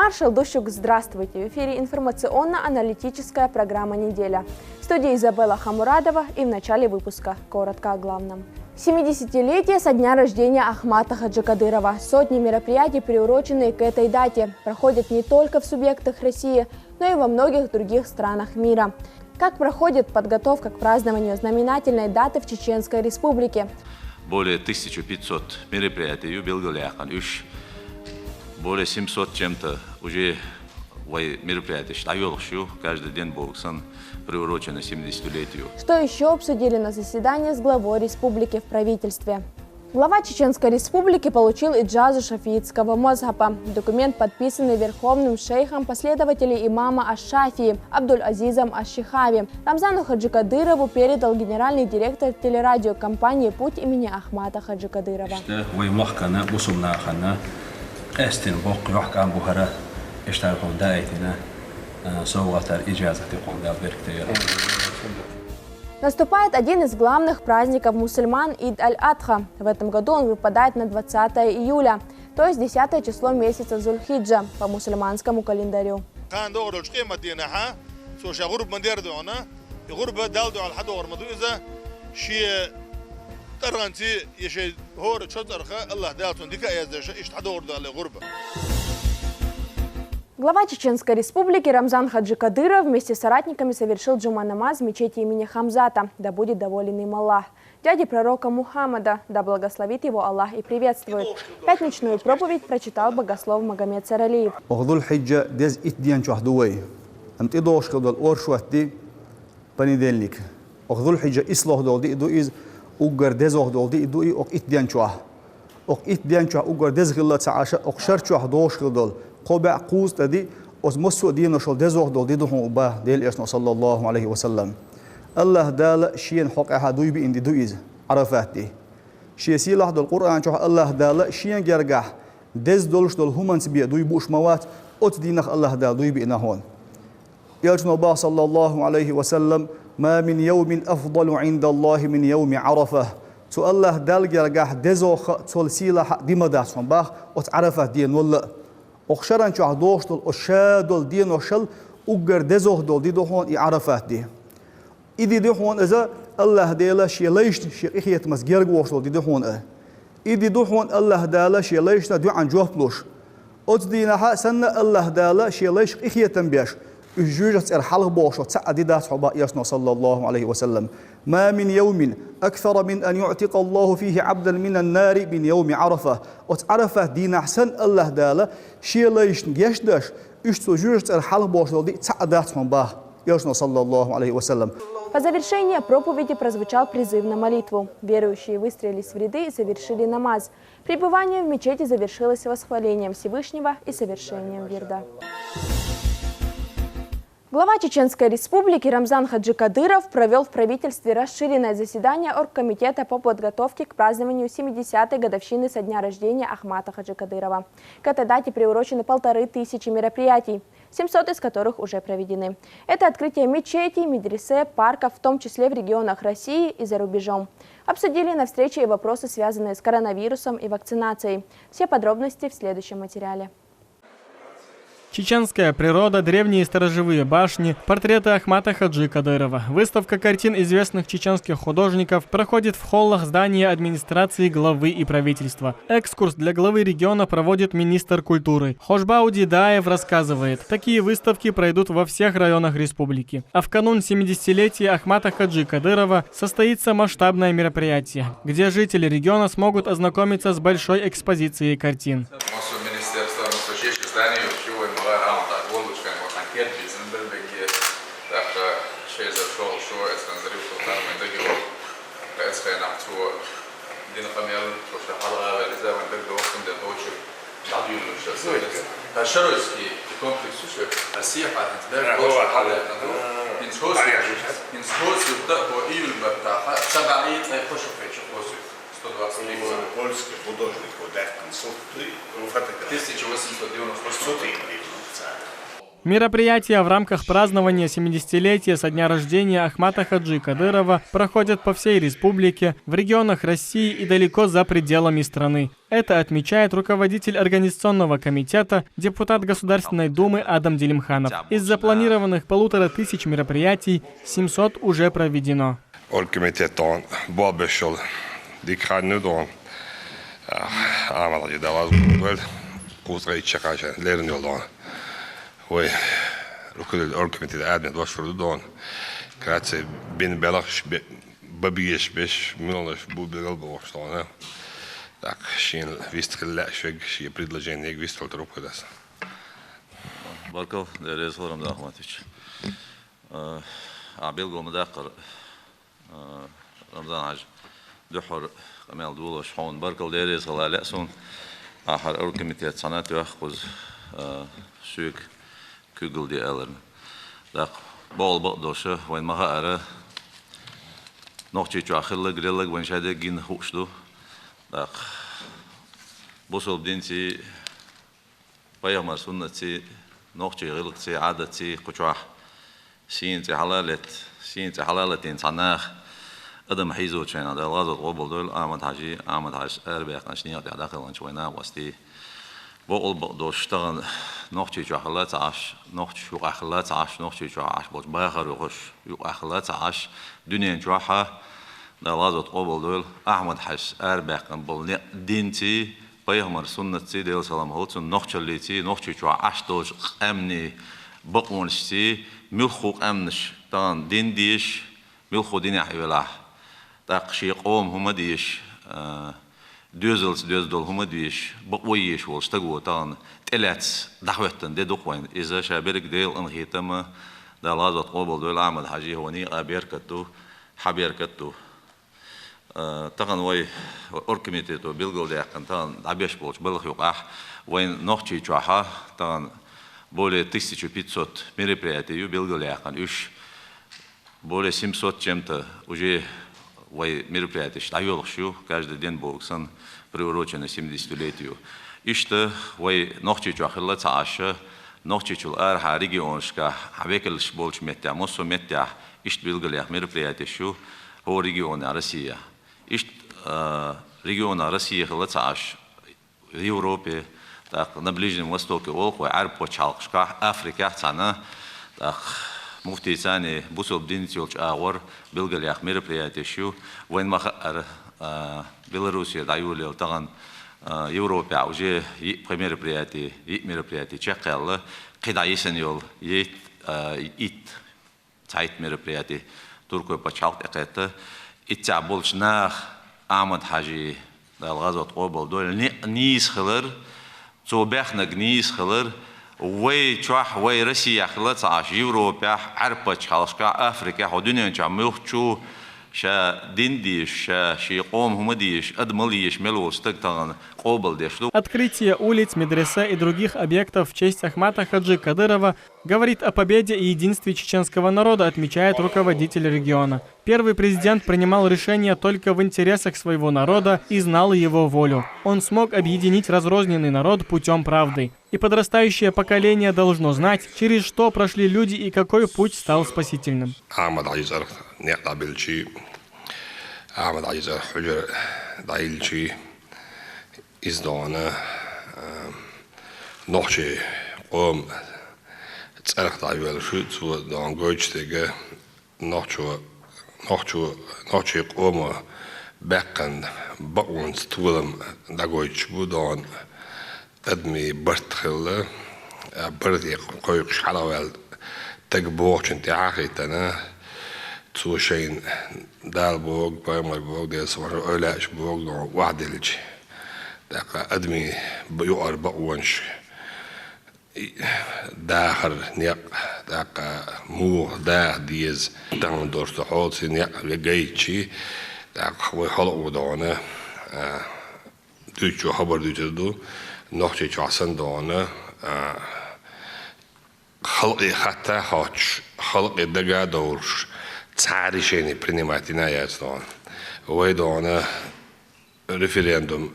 Маршал Дущук, здравствуйте! В эфире информационно-аналитическая программа «Неделя». В студии Изабелла Хамурадова и в начале выпуска коротко о главном. 70-летие со дня рождения Ахмата Хаджи Кадырова. Сотни мероприятий, приуроченные к этой дате, проходят не только в субъектах России, но и во многих других странах мира. Как проходит подготовка к празднованию знаменательной даты в Чеченской Республике? Более 1500 мероприятий более 700 чем-то уже мероприятий. Каждый день Богсан приурочено 70-летию. Что еще обсудили на заседании с главой республики в правительстве? Глава Чеченской Республики получил иджазу шафиитского мазхаба. Документ, подписанный верховным шейхом последователей имама Аш-Шафии Абдуль-Азизом Аш-Шихави. Рамзану Хаджи Кадырову передал генеральный директор телерадиокомпании «Путь» имени Ахмата Хаджи Кадырова. Наступает один из главных праздников мусульман Ид Аль-Адха. В этом году он выпадает на 20 июля, то есть 10 число месяца Зуль-Хиджа по мусульманскому календарю. Глава Чеченской Республики Рамзан Хаджи Кадыров вместе с соратниками совершил джума-намаз в мечети имени Хамзата, да будет доволен им Аллах, дяди пророка Мухаммада, да благословит его Аллах и приветствует. Пятничную проповедь прочитал богослов Магомед Саралиев. قبع قوس تدي أزمسو دين وشل دزوه دول دي دهون أباه ديل إسنا صلى الله عليه وسلم الله دال شين حق أحدوي بإن دي دويز عرفات دي شيء لحظة القرآن شو الله دال شين جرجع دز دولش دول هم نسبيه دوي بوش موات أت دينخ الله دال دوي بإنه هون يلجنا الله صلى الله عليه وسلم ما من يوم أفضل عند الله من يوم عرفة تو الله دال جرجع دزوخ تول سيلا دي مداسهم باه أت عرفات دين ولا أخشرن شو عدوش دول أشاد دول دين وشل أجر دزوه دول دي دهون يعرفات دي إذا دهون إذا الله دالا شيء ليش شيء إخيت مسجر جوش دول دي دهون إذا دهون الله دالا شيء ليش ندو عن جوه بلوش أتدينا حسن الله دالا شيء ليش إخيت تنبيش الجوجة الحلق بوش وتسعد دات حباء يسنا صلى الله عليه وسلم ما من يوم أكثر من أن يعتق الله فيه عبدا من النار من يوم عرفة وتعرفه دين أحسن الله دالا شيء ليش يشدش إشتو جوجة الحلق بوش دي تسعد دات حباء يسنا صلى الله عليه وسلم. По завершении проповеди прозвучал призыв на молитву. Верующие выстроились в ряды и совершили намаз. Пребывание в мечети завершилось восхвалением Всевышнего и совершением вирда. Глава Чеченской Республики Рамзан Хаджи Кадыров провел в правительстве расширенное заседание Оргкомитета по подготовке к празднованию 70-й годовщины со дня рождения Ахмата Хаджи Кадырова. К этой дате приурочены 1500 мероприятий, 700 из которых уже проведены. Это открытие мечетей, медресе, парков, в том числе в регионах России и за рубежом. Обсудили на встрече и вопросы, связанные с коронавирусом и вакцинацией. Все подробности в следующем материале. Чеченская природа, древние сторожевые башни, портреты Ахмата Хаджи Кадырова. Выставка картин известных чеченских художников проходит в холлах здания администрации главы и правительства. Экскурс для главы региона проводит министр культуры. Хошбауди Даев рассказывает, такие выставки пройдут во всех районах республики. А в канун 70-летия Ахмата Хаджи Кадырова состоится масштабное мероприятие, где жители региона смогут ознакомиться с большой экспозицией картин. Польский художник в 1890 році. Мероприятия в рамках празднования 70-летия со дня рождения Ахмата Хаджи Кадырова проходят по всей республике, в регионах России и далеко за пределами страны. Это отмечает руководитель организационного комитета, депутат Государственной Думы Адам Делимханов. Из запланированных 1500 мероприятий 700 уже проведено. Orgkomiteton Babesol Dikhanudon Amalaji Davaz Well Kusray Chakasha Lernildon Ой Rukul Orgkomite Admin Vasfurdon Kratse Bin Belach Babiyesh Besh Milnosh Bubegal Bostona Так Shin Vistkellashveg Shi предложение Vistal Trupudas Barkal Derez Horam Ahmatovic. Abilgo Madakar رمضان عج دحر قمال دولة شحون بركل ديريز غلا لأسون آخر أوركميتيات سنات يأخذ سوق كوجل دي ألرن داق بول بقدوشة وين ما هأره نوختي تأخذ قريلك وين شهادة جين خوشدو داق بوصل بدينتي بيامر سنتي نوختي غلقتي عادتي قطعة سينتي حلالتين صناخ أدم حيزو تشينا ده الغاز الغبل دول آمد حاج أربع قنشنية داخل عن شوينا وستي بقول بقدوش تغن نوختي شو أخلات عش نوختي شو أخلات عش نوختي شو عش بوش باخر وخش شو أخلات عش دنيا جوحة ده الغاز الغبل دول أحمد حاج أربع قنبل دينتي بيهمر سنتي ديل سلام هوتن نوختي اللي تي نوختي شو عش دوش أمني بقونشتي ملخوق أمنش تغن دين ديش ملخو دين حيولا تاقشي قوم هما ديش دوزدول هما ديش بقويش والشتقو تغن تلات دحوتن دي دوخوين إذا شابرك ديل انخيتما دا لازت قوبل دول عمل حاجي هوني أبيركتو حبيركتو تغن وي أوركميتيتو بيلغل ديقن تغن عبيش بولش بلخ يقاح وين نوختي جوحا تغن более 1500 мероприятий Белгород более 700 чем-то уже мероприятий штайолхшу каждый день боксан приурочено 70-летию. И что ночью чахилла цааша ночью арха регионшка хавекелш больш метя мосо метя ишт Белгород мероприятий шу по региону Россия. Ишт региона России хилла цааш в Европе так на Ближнем Востоке олху арпо чалкшка Африка цана так муфти цани бусол динтиолч аур Белгород мероприятий шу войн маха Белоруссия даюлил таган Европе уже мероприятий чекалла кидайсен йол ит сайт мероприятий турку почалт экета итца болчнах Ахмад Хаджи далгазот qobol dol nis khilr صوباخنا جنيس خلر وي تروح وي روسيا خلت عاش يوروبا عربتش خلاصكا أفريقيا ودنيا جميع شو شا دينديش شا شيقوم همديش أدمليش ملوس تكتغن قبل ديش. Открытие улиц, медресе и других объектов в честь Ахмата Хаджи Кадырова говорит о победе и единстве чеченского народа, отмечает руководитель региона. Первый президент принимал решения только в интересах своего народа и знал его волю. Он смог объединить разрозненный народ путем правды. И подрастающее поколение должно знать, через что прошли люди и какой путь стал спасительным. Ахмад Азизар Худжар Дайлчи издана ночи ом царх дайвел шут дан гойчтеге ночи ом бэкэн бакунс тулам дагойч будан أدمي برتخلة برتي قوي حلوة تجبوش انت عاقيتنا توشين دال بوق بايمر بوق ديال سمر أولاش بوق واحد لجي داك أدمي بيقر بقونش داخر نيق داك مو داخ ديز دان دورت حوت نيق لجيتشي داك خوي خلق ودانا دوتشو خبر دوتشو نوختي جاسن دانه خلقي حتى هاش خلقي دقا دورش تعريشيني برينيماتينا يازدان ويدانه ريفرندوم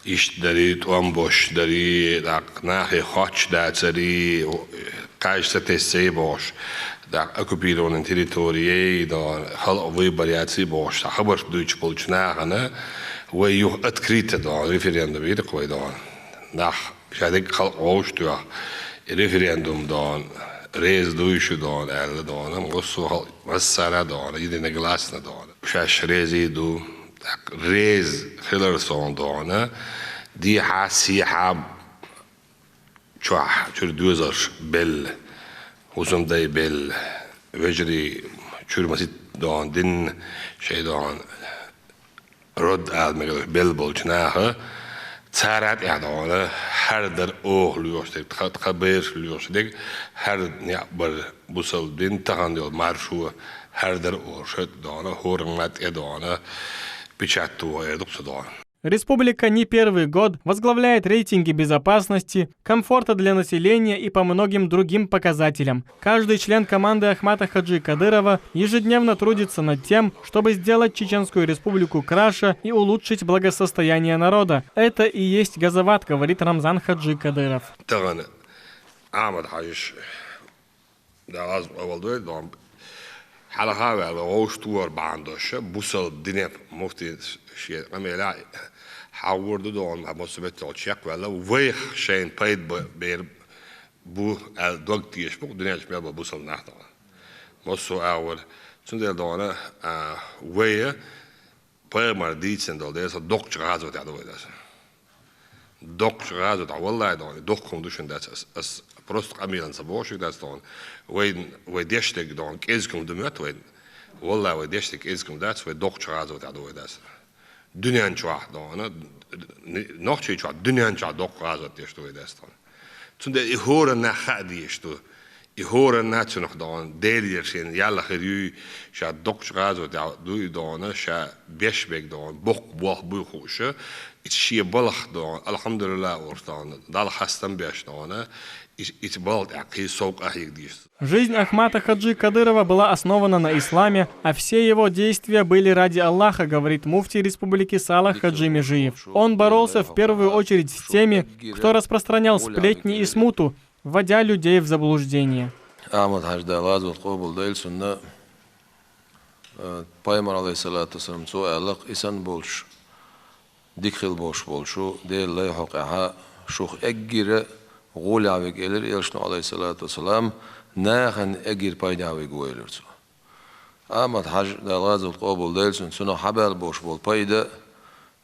إيش داري توان باش داري دق ناخي خاش داتري Kajsa tessei bosh. Da occupironen territoriei da hal variatie bosh. Da haber Deutsch polchnagana. Wa ju atkrite da referendum weer gooi da. Nach ik hal oostu referendum da reis Deutsch da alle da. Mosso hal masara da. Idene glasna da. Shash reisi do reis Hillerson da. Die hasi hab شوح شور دوزر بل وزم داي بل وجري شور مسيت دان دين شيء دان رد على مقدار بل بولشناها تسارعت يعني هر در ليوشتك تخبر ليوشتك هر نعبر بوصل دين تغني المارشوا هر در شد دانا هورمات دانا بيشاتو يدوس دانا. Республика не первый год возглавляет рейтинги безопасности, комфорта для населения и по многим другим показателям. Каждый член команды Ахмата Хаджи Кадырова ежедневно трудится над тем, чтобы сделать Чеченскую республику краше и улучшить благосостояние народа. Это и есть Газават, говорит Рамзан Хаджи Кадыров. حالها و اوشتور بانداشه بوسل دینه مفتی شیء عملا حاورد دون مسبت الشيخ ولا ويخ شين بايد بير بو الدكتيش بو دنياش بيا بوسل نحتا مصو اول سندل دونه ويه باير مرديتسن دول ده دكتور غازو تاع دول ده دكتور غازو تاع والله دون دكتور دوشن ده اس просто амилан сабошик да стон вой дештек дон кезкум дмет вой والله вой дештек кезкум да вой доктор азо да дой да дунян чва дон нохчи чва дунян чва доктор азо деш дой да стон цунде и хорен на хади что и хорен на цу noch дон делиер шен яла хрю ша доктор азо да дой дон ша бешбек дон бох бу хуше ит ши балх дон алхамдулилlah ортан дал хастан беш дон. Жизнь Ахмата Хаджи Кадырова была основана на исламе, а все его действия были ради Аллаха, говорит муфти республики Салах Хаджи Межиев. Он боролся в первую очередь с теми, кто распространял сплетни и смуту, вводя людей в заблуждение. غول عويق إلر إلشنا عليه الصلاة والسلام ناخن أجير بايد عويق وإلرسو أما حاج دالغاز القابل دالسون سنو حبال بوش بول بايد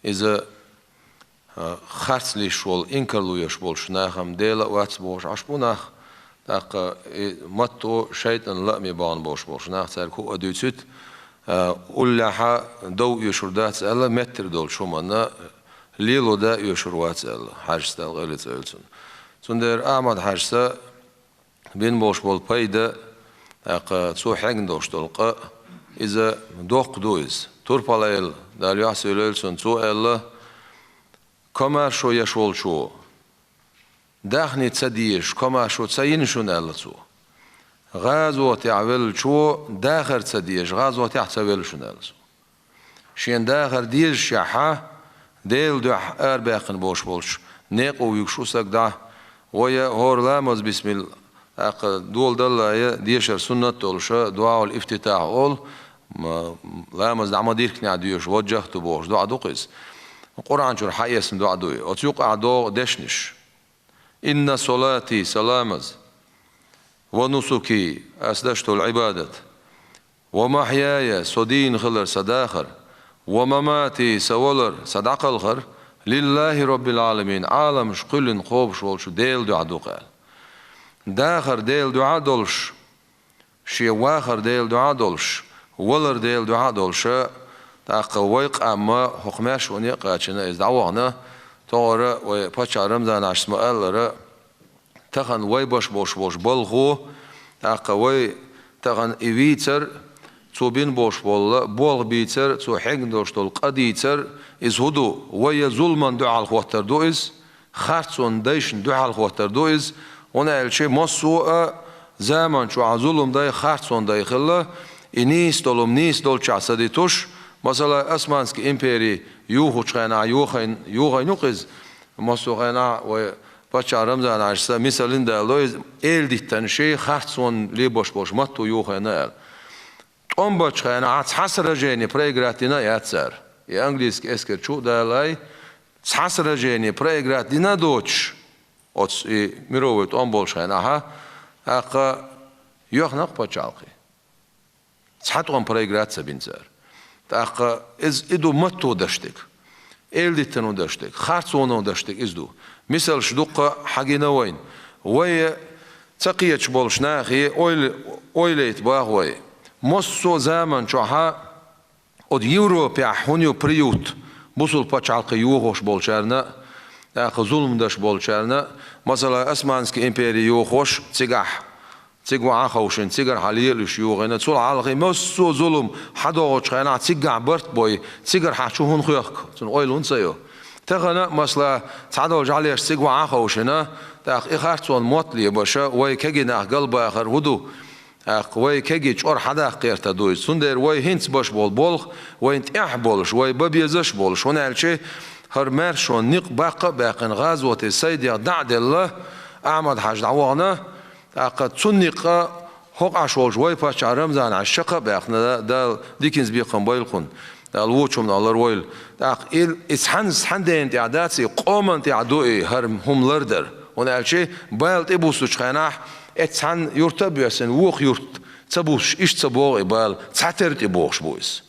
إذا خرس ليش بول إنكرلو يش بولش ناخم ديلا واتس بوش عشبو ناخ تاق ماتو شيطان لا ميبان بوش بولش ناخ تاركو أدوتسوت أولاحا دو يشور داتس ألا متر دول شومانا ليلو دا يشور واتس ألا حاج ستالغالي تسألسون Сундер Ахмад Хажса бен бош бол пайда цу хагн доштолqa иза доqduiz turpalail dalya söylelsun цу ella kama şo yaşol şo dakhni tsadish kama şo tsayin şun ella цу غازو تعمل شو داخل تسديش غازو تعتبل شو نالس شين داخل ديل شحة ديل دح أربعين بوش بولش نقو يكشوسك ده ويا هورلامز بسم الله دول دل ديشر سنة تولشة دعاء الافتتاح أول لامز دعما ديرك نعديش وجهت بوش دعاء دوقيس القرآن شو رح يسمى دعاء دوي أتيوقع دعاء دشنش إن صلاتي سلامز ونسكي أسدشت العبادة ومحياي صدين خلر صداخر ومماتي سولر صدق الخر لله رب العالمين عالم شقل خوب شولش ديل دعاء دوقال داخر ديل دعاء دولش شي واخر ديل دعاء دولش ولر ديل دعاء دولش تاق ويق أما حكماش ونيقاتشنا إز دعوانا تغرى ويباشا رمضان عشما ألرى تغن وي باش بلغو تاق وي تغن إيويتر تو بين باش بلغ بيتر تو حقن دوشتول قديتر إز هدو وي ظلما دعا الخواتر دو إز خارتون دايشن دعا الخواتر دو إز هنا الشيء مصوء زمان شو عظلم داي خارتون داي خلا إنيس دولم نيس دول شعصدي توش مثلا أسمانسك إمبيري يوخو شخينا يوخين نقز مصوغينا و بچه رمضان عشسا مثلا دالوی دیدن شی خرطون لی باش ماتو یوخه نه ام بچه نه عاد حسر جینی پرگراتینا یادسر انگلیس اسکر چو دالای حسر جینی پرگراتینا دوچ ات میروت ام بولش نه ها اق یوخ نق بچالقی حتی ام پرگرات سبینزر اق از ایدو ماتو داشتک دیدن داشتک خرطون داشتک ازدو مثل شدوق حقنا وين تقيتش بولش ناخي اويليت باغوي موسو زمن شوها od Evropa hunju prijut busul paçalqı yoğuş bolçarna axı zulmdaş bolçarna mesela Osmanski imperiya yoğuş تيجوا عخوشن تيجر حليلش يوغنا تول عالقي موسو ظلم حدوش خنا تيجع برت بوي تيجر حشوهن خيخ تن اويلون سيو تغنا مثلا تعدو جاليش تيجوا عخوشنا تاخ اخرتون موتلي باشا وي كجنا قلب اخر ودو اخ وي كجي چور حدا قيرتا دوي سندر وي هنت باش بول وي انت احبولش وي ببيزش بولش ونالشي هرمر شو نق باقن غزوه السيد دعد الله احمد حاج دعوانا اقد سنق حق عشول جوي باش رمضان عشقه باخنا دا ديكنز بيقم بايلقون دا الوچم الله رويل دا اسحنس حندين تعداتي قومن تعدوي هرم هم لردر ونالشي بايلت ابوسوچ خناح اتسن يرتبيسن وخ يرت تبوش ايش تبوغ بال تعترت بوخش بويس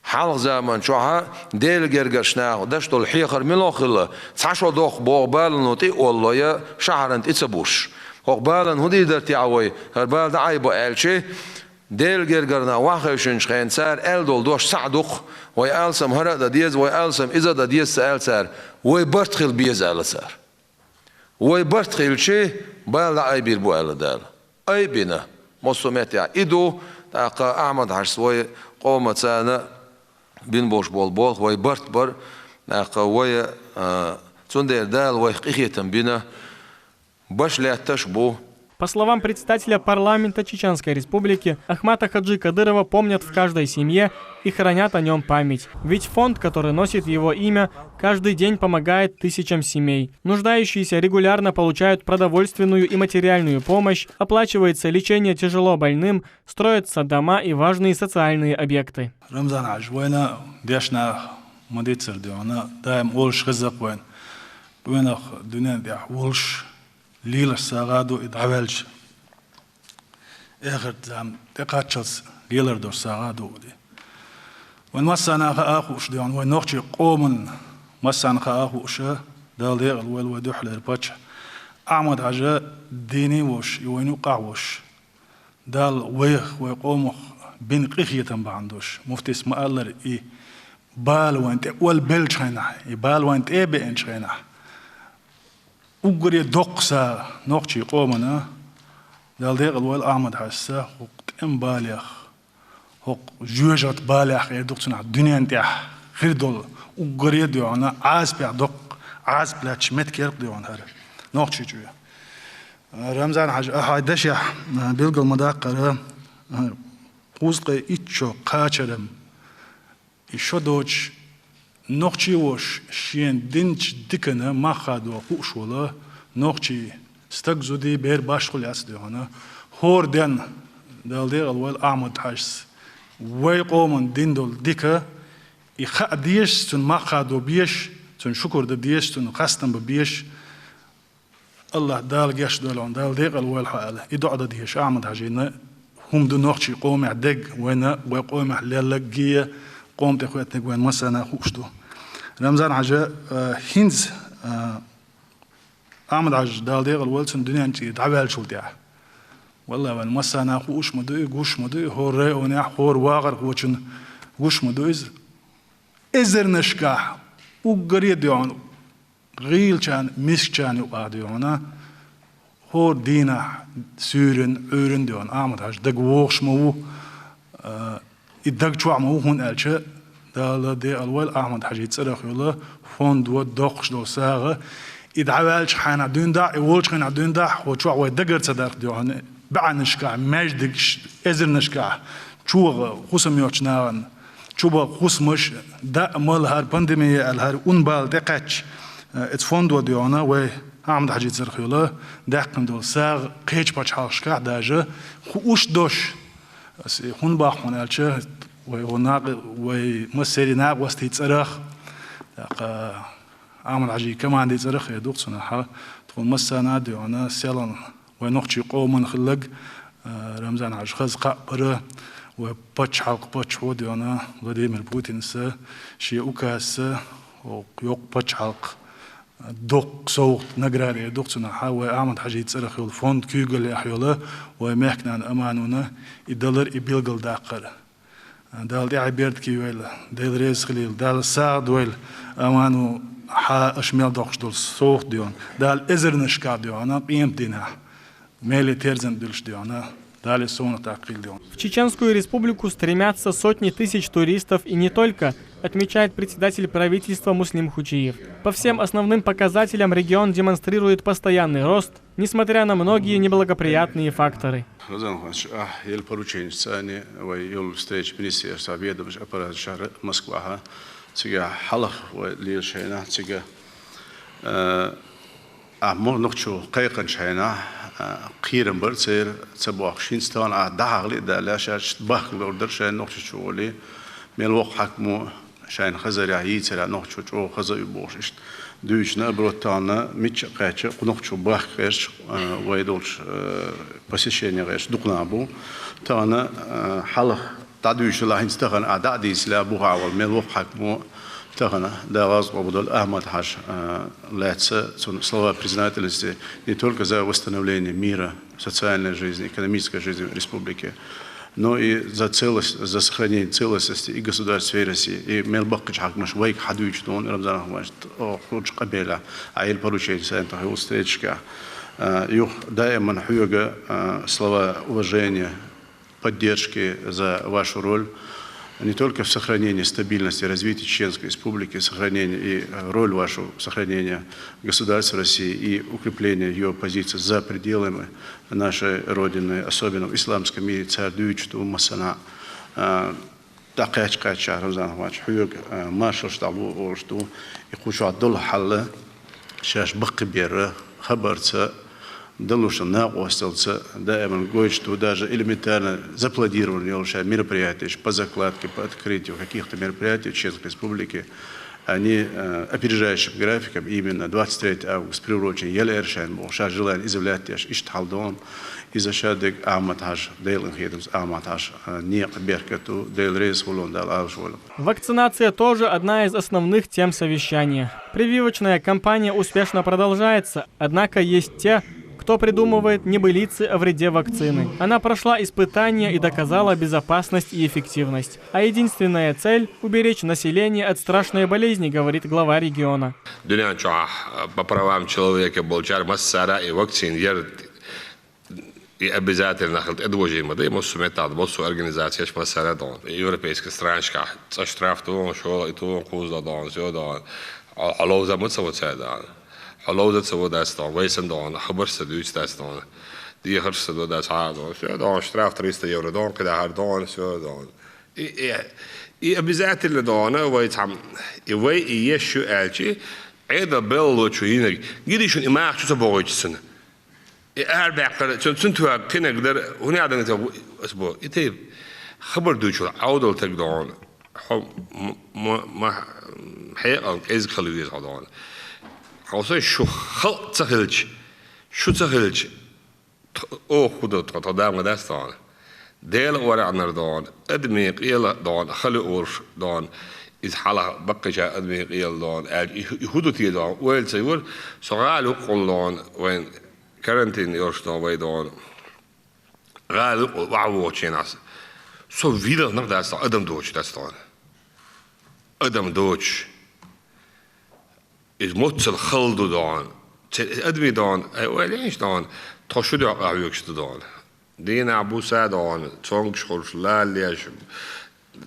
حال زمان شوها ديل جرجشنا دشتو الحيخر ملوخله تعشو دوخ بوغ بال نوتي والله يا شهرنت اتسبوش هقبالن هدي درتي عوي هربال دعاي بقالشي ديل جرجرنا واخيشن شخين سار دول دوش سعدق ويالسم هرا ديز ويالسم اذا ديز سال سار ويبرتخل بيز على سار ويبرتخل شي بال دعاي بير بو على دال اي بينا مصومات ايدو تاقا احمد حش وي قومه سانا بين بوش بول ويبرت بر تاقا وي تندير دال ويقيتم بينا. По словам председателя парламента Чеченской Республики, Ахмата Хаджи Кадырова помнят в каждой семье и хранят о нем память. Ведь фонд, который носит его имя, каждый день помогает тысячам семей. Нуждающиеся регулярно получают продовольственную и материальную помощь, оплачивается лечение тяжело больным, строятся дома и важные социальные объекты. ليلة ساعدو إدعوالج آخر زام تقاتشلس جيلر دور ساعدو دي والمسانا خاخوش ديون ونوخشي قومن مسانا خاخوش دال ديغ الويل ودوح للباتش أعمد حاجة ديني وش يوينو قاوش دال ويخ ويقومخ بين قيخية بعندوش مفتي اسم الله إي بال وانت أول بيل شينح بال وانت إيه بين شينح وقري دقسا نوقشي قومنا دال ديق الوال أحمد حسا حق بالغ حق جوجت بالغ يدقسنا الدنيا انتح خير دول وقري ديونا عاز بيع دق عاز بلاتش مت كيرق ديون هر نوقشي جويا رمضان حاج أحدش يا بيلق المداقرة قوزقي إتشو قاچرم إشو دوش نوخشي وش شين دينش دكنا ما خادوا خوش ولا نوخشي استقزو دي بير باشخل ياسدي هنا هور دين دال دير الوال أحمد حاجس ويقومن دين دول ديكا يخا ديش تن ما خادوا بيش تن شكر ديش تن خاستن ببيش الله دال جاش دولون دال دير الوال حاله يدعو ديش أحمد حاجينا هم دو نوخشي قوم عدق وينا ويقوم حلالك قومت اخواتنا وين مسانا خوشتو رمضان عجا هينز احمد عج دال ديغ الولسن دنيا انتي دعبال شلتيا والله وين مسانا خوش مدوي غوش مدوي هور ريوني هور واغر خوچن غوش مدويز ازر نشكا وغري ديون غيل كان مش كان واديونا هور دينا سورن اورن ديون احمد عج دغ ووخش مو الدق شو عمو هون ألشة دال دي الوال أحمد حجيت صرخ يلا فوند ودقش دو ساغة إدعوالش حنا دون دا يولش حنا دون دا وشو عوي دقر صدر ديوان بعد نشكع ماجدكش إزر نشكع شو خصم يوشناون شو بخصمش دا مال هار بانديمية الهار أنبال دقتش اتفوند وديونا و عمد حاجة زرخيولا داقن دول ساغ قيج باش حالشكا داجة خوش دوش هون باخون الچه وناق ومسيري ناق وستي تصرخ عمد حاجة كمان دي زرخ يدوق صناحة تقول مسانا ديونا سيالان ونوخشي قومن خلق رمزان عج خزقا برا وباتش حلق باتش وديونا فلاديمير بوتين سا شي اوكاس ويوق باتش حلق دوق سوق نقراري دوق صناحة وعمد حاجة يتصرخ يول فوند كيوغل يحيولا ومحكنا أمانونا يدلر يبيلغل داقر دال دي عبيرت كي ويل دال ريز خليل دال ساعد ويل أمانو حا أشميل دوقش دول سوق ديون دال إزر نشكار ديونا قيم دينا ميلي تيرزن دلش ديونا دال سونا تاقيل ديون. В Чеченскую республику стремятся сотни тысяч туристов и не только, отмечает председатель правительства Муслим Хучиев. По всем основным показателям регион демонстрирует постоянный рост, несмотря на многие неблагоприятные факторы. قيرن برسير تبوخ شينستان داغلي دا لا شاش باخ لوردر شان نوخ شولي ميل وق حكمو شان خزر يعيت لا نوخ شو خزر يبوش دوشنا بروتانا ميتش قاچ نوخ شو باخ قاش ويدولش посещение قاش دقنابو تانا حلق تدوش لا هنستغن ادا ديس لا بوها والميل وق حكمو تانا да разговор Ахмад Хаш летса слова признательности не только за восстановление мира, социальной жизни, экономической жизни республики, но и за целость, за сохранение целостности и государства России. И мелбакч хакмаш вейк хадуич дон Рамзан Ахмаш хуч кабела аил поручение сента встречка. Юх даиман хуйга слова уважения, поддержки за вашу роль. Не только в сохранении стабильности и развития Чеченской Республики, сохранении и роль вашу сохранения государства России и укрепления ее позиций за пределами нашей Родины, особенно в исламском мире, царь Дюйчту, Масана, Такачкача, Рамзан Ахмадович, Хуйг, Маршал Штабу, Оршту, и Хушу Аддул Халла, Шаш Бакбера, Хабарца, Далуша наостался, дائما говорит, что даже элементарно запланированные мероприятия по закладке, по открытию каких-то мероприятий в Чеченской Республике, они опережающим графиком, именно 23 августа приурочен Елершен, Бошар желание изъявлять Иштхалдон, из-за шадек Аматаш, Дейлен Хедемс Аматаш, не Беркату, Дейл Рейс Волон, Дал Алшволон. Вакцинация тоже одна из основных тем совещания. Прививочная кампания успешно продолжается, однако есть те, кто придумывает небылицы о вреде вакцины. Она прошла испытания и доказала безопасность и эффективность. А единственная цель – уберечь население от страшной болезни, говорит глава региона. По правам человека и вакцин и обязательно отложим, да и мусу метод, мусу организация шмасарадон, европейская страничка, штраф то, что и то кузда дон, все дон, алло замутся вот это. حلوزة سوى داستان ويسن دان خبر سدوش داستان دي خرج سدو داس عادون شو دان اشتراف 300 يورو دان كده هر دان شو دان إيه بزات اللي دانه ويتعم وي يشو ألشي عيدا بيلو شو ينك جدي شو إماح شو تبغى سنة أربع قرن شو سنتوا كنا قدر هنا عندنا تبغى أسبوع إيه خبر دوشوا عودل تقدان ما حقيقة إز خلويز عدان خاصة شو خل تخلج شو تخلج أو خدا تقدام داستان ديل ورع نردان أدمي قيل دان خلي أورش دان إذ حلا بقية أدمي قيل دان يهودو تي دان ويل سيور سغالو قلان وين كارنتين يورش دان ويدان غالو وعو تشيناس سو فيدا نقداستان أدم دوش داستان أدم دوش is motsel geldo dan. Admi dan, eens dan, toshu de auyukste dan. Dien Abu Saad dan, tsong schors laliash.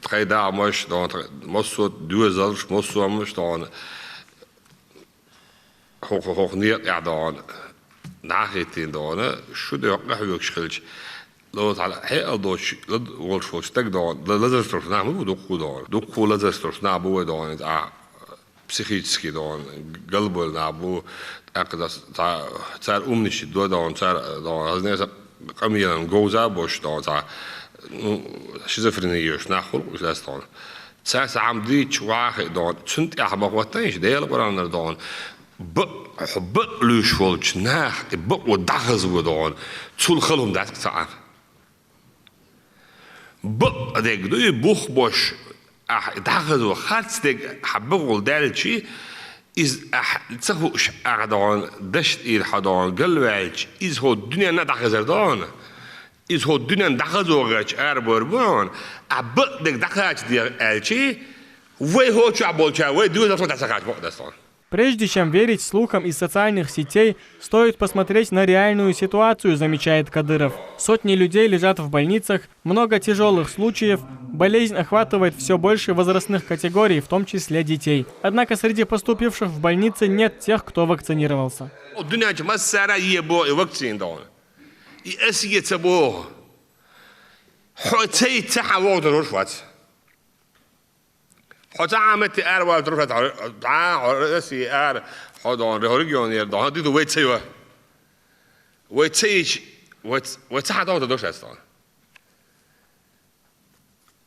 Tre da mosh dan, mosso duizels mosso mosh dan. Hoog neer ja dan. Nagetin dan, shu de auyukschilch. Lot على هي أضوش لد والشوش تقدر لازم تروح نعمل ودخول دار دخول لازم تروح نعمل ودار психически дон قلبه نابو أقدر صار أمنيش دون صار دون هذا قميلا جوزا بوش دون صار شيزوفرينيوش ناخل وش لاستون صار عمديش واحد دون سنت أحبق وطنيش ديال قرآن دون حب لوش فولش ناخ ودخز ودون تول خلهم دات صار ديك دوي بوخ بوش دخز وخارج ديك حبق دالشي إز تسخوش أعدان دشت إيد حدان قلوعش إز هو الدنيا ندخزر دان إز هو الدنيا ندخزوغش أربوربون أبق ديك دخزش دي ألشي وي هو شو عبولشا وي دوي دفن تسخاش بقدستان. Прежде чем верить слухам из социальных сетей, стоит посмотреть на реальную ситуацию, замечает Кадыров. Сотни людей лежат в больницах, много тяжелых случаев, болезнь охватывает все больше возрастных категорий, в том числе детей. Однако среди поступивших в больницы нет тех, кто вакцинировался. حتعمت أروى تروح رأسي حضان رهوريون يردان ديدو ويتسيوا ويتسيج وتحدون تدوش أصلا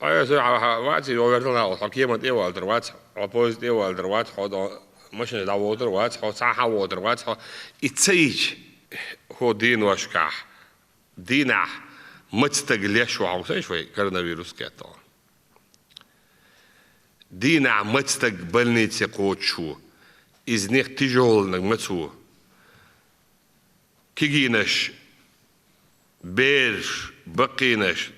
أيه سرعة وقتي وقتنا الحكيمة إيوال دروات أبوز إيوال دروات حضان مش نداو دروات حتى هوا دروات يتسيج هو دين وشكاح دينه متستقليش وعوسي شوي كورونا فيروس كاتون دينا متستقبلني تقود شو إذنك تجول نغمتو كيجينش بيرش بقينش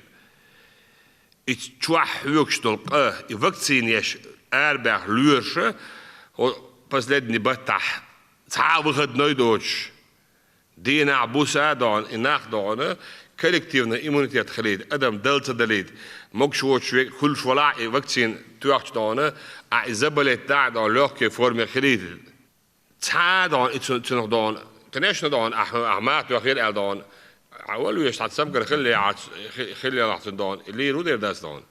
اتشوح يوكش دلقاه يفكتين يش أربع لورش وبسلدني بطح تعاوخد نويدوش دينا عبوسا دون إناخ دون كولكتيفنا إيمونيتيات خليد أدم دلتا دليد مكشوش كل شولاء فاكسين توقش دونه أعزبلت دا دون لوكي فورمي خليد تا دون إتسنخ دون كناش دون أحمات وخير دون أولو يشتعد سمكر خلي لحظن دون اللي رودير داس دون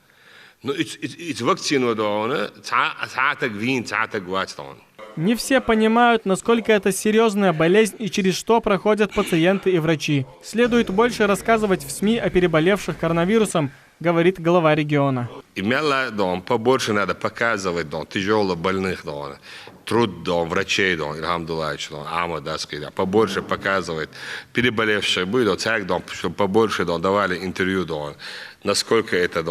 إتس فاكسين ودون تعاتك فين تعاتك وات دون. Не все понимают, насколько это серьезная болезнь и через что проходят пациенты и врачи. Следует больше рассказывать в СМИ о переболевших коронавирусом, говорит глава региона. Побольше надо показывать тяжело больных, труд врачей, побольше показывать переболевших, чтобы побольше давали интервью, насколько это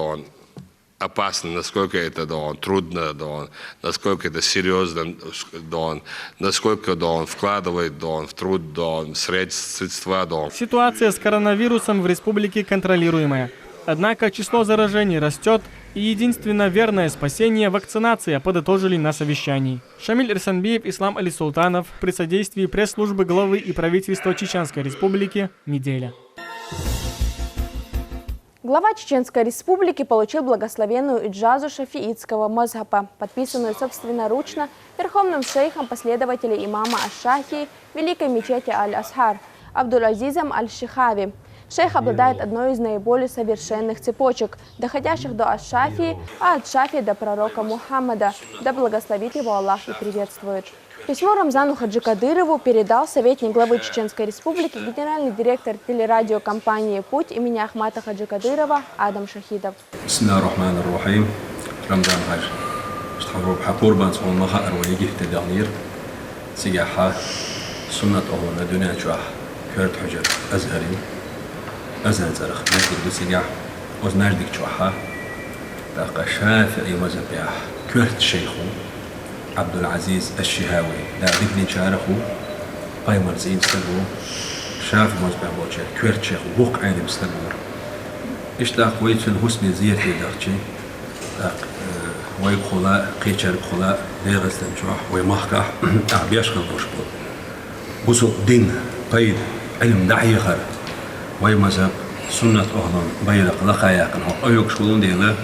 опасно, насколько это трудно, насколько это серьезно, насколько вкладывает в труд средства. Ситуация с коронавирусом в республике контролируемая. Однако число заражений растет, и единственно верное спасение – вакцинация, подытожили на совещании. Шамиль Ирсанбиев, Ислам Али Султанов при содействии пресс-службы главы и правительства Чеченской Республики «Неделя». Глава Чеченской Республики получил благословенную иджазу шафиитского мазхаба, подписанную собственноручно верховным шейхом последователей имама Аш-Шафии Великой мечети Аль-Асхар Абдул-Азизом Аль-Шихави. Шейх обладает одной из наиболее совершенных цепочек, доходящих до Аш-Шафии, а от Шафии до пророка Мухаммада, да благословит его Аллах и приветствует. Письмо Рамзану Хаджи Кадырову передал советник главы Чеченской Республики, генеральный директор телерадиокомпании «Путь» имени Ахмата Хаджи Кадырова Адам Шахидов. Бисмиллахир-рахманир-рахим. Рамзан Хадж. Штхабру бхакурбан свон махар вайгих тедагнир. Сигаха суннат охуна дуня чуах. Кёрт худжар азгарин. Азгар зарах. Наждик бисигах. Оз наждик чуаха. Таqa шафи'i мазабиах. Кёрт шейху. عبد العزيز الشهاوي لا ذكني شارخو قايمر زين استلبو شاف مزبع بوشر كويرت شيخ ووق عيني مستلبو اشتاق ويتشن حسني زيرتي داخشي وي خلاء قيشر خلاء ليغسلن شوح وي محكح بيشغل بوشبو بوسو دين قيد علم دعي خر وي مذهب سنة أهلن بيلق لقاياقن هو أيوك شغلون ديلا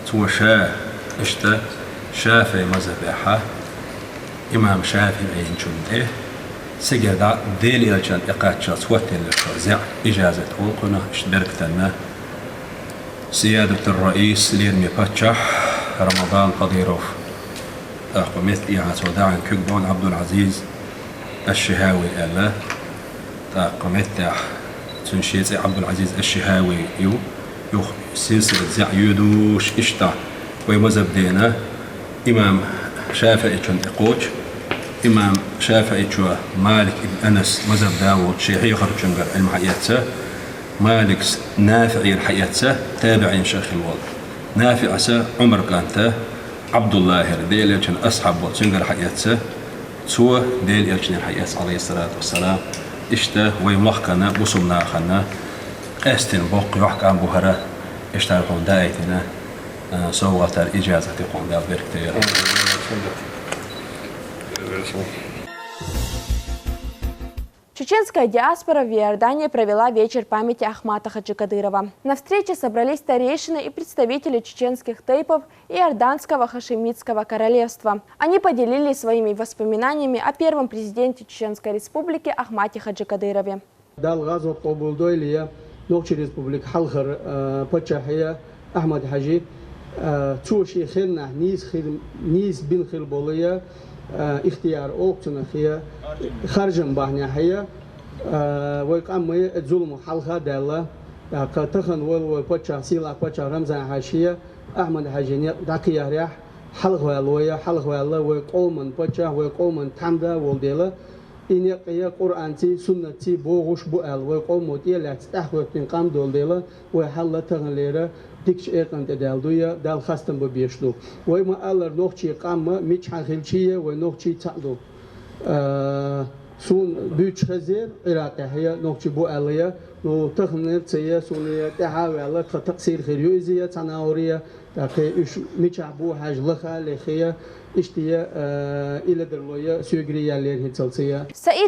تو شاه اشتا شافعي مذهبها إمام شافعي عين شنته سجد ديل إلى جل إقاتش صوت الشرزع إجازة أوقنا اشتبركتنا سيادة الرئيس ليرمي باتشح رمضان قديروف قمت إياها سوداء كقدون عبد العزيز الشهاوي ألا قمت تنشيط عبد العزيز الشهاوي يو سلسلة زع يدوش إشتا ويمزب دينا إمام شافعي كن إقوش إمام شافعي كن مالك ابن أنس مزب داود شيخي خرج شنقر المحياتسة مالك نافعي الحياتسة تابعين شيخ الوضع نافعسة عمر كانت عبد الله ديل يكن أصحاب شنقر حياتسة سوى ديل يكن الحياس عليه الصلاة والسلام إشتا ويملخكنا بصمنا خنا أستن بوق يحكى عن بوهرة اشتغلون دايتنا صوت الإجازة تقوم بها بركتير. Чеченская диаспора в Иордании провела вечер памяти Ахмата Хаджи Кадырова. На встрече собрались старейшины и представители чеченских тейпов Иорданского хашемитского королевства. Они поделились своими воспоминаниями о первом президенте Чеченской республики Ахмате Хаджи Кадырове. نوخش ريسبوبليك حلخر بتشاهية أحمد حجي توشي خلنا نيز بن خلبولية اختيار أوقتنا خيا خرجن بحنا هي ويقام الظلم حلخة دالة كتخن ول بتشا سيلا بتشا رمزان حشية أحمد حجي دقيقة ريح حلخ والويا حلخ والله ويقومن بتشا ويقومن تامدا والديلا إني قيا قرآن تي سنة تي بوغش بوال ويقوم تي لا تستحوذ من قام دولديلا وحلا تغليرا ديكش إيقان تدالدويا دال خاستن ببيشلو ويما ألر نوخشي قام ميتش حنخلشية ونوخشي تعدو سون بيتش خزير عراقي هي نوخشي بواليا نو تخنر تي سونية تحاول تقصير خيريوزية تناورية تاكي ميتش عبو حاج لخا لخيا Саид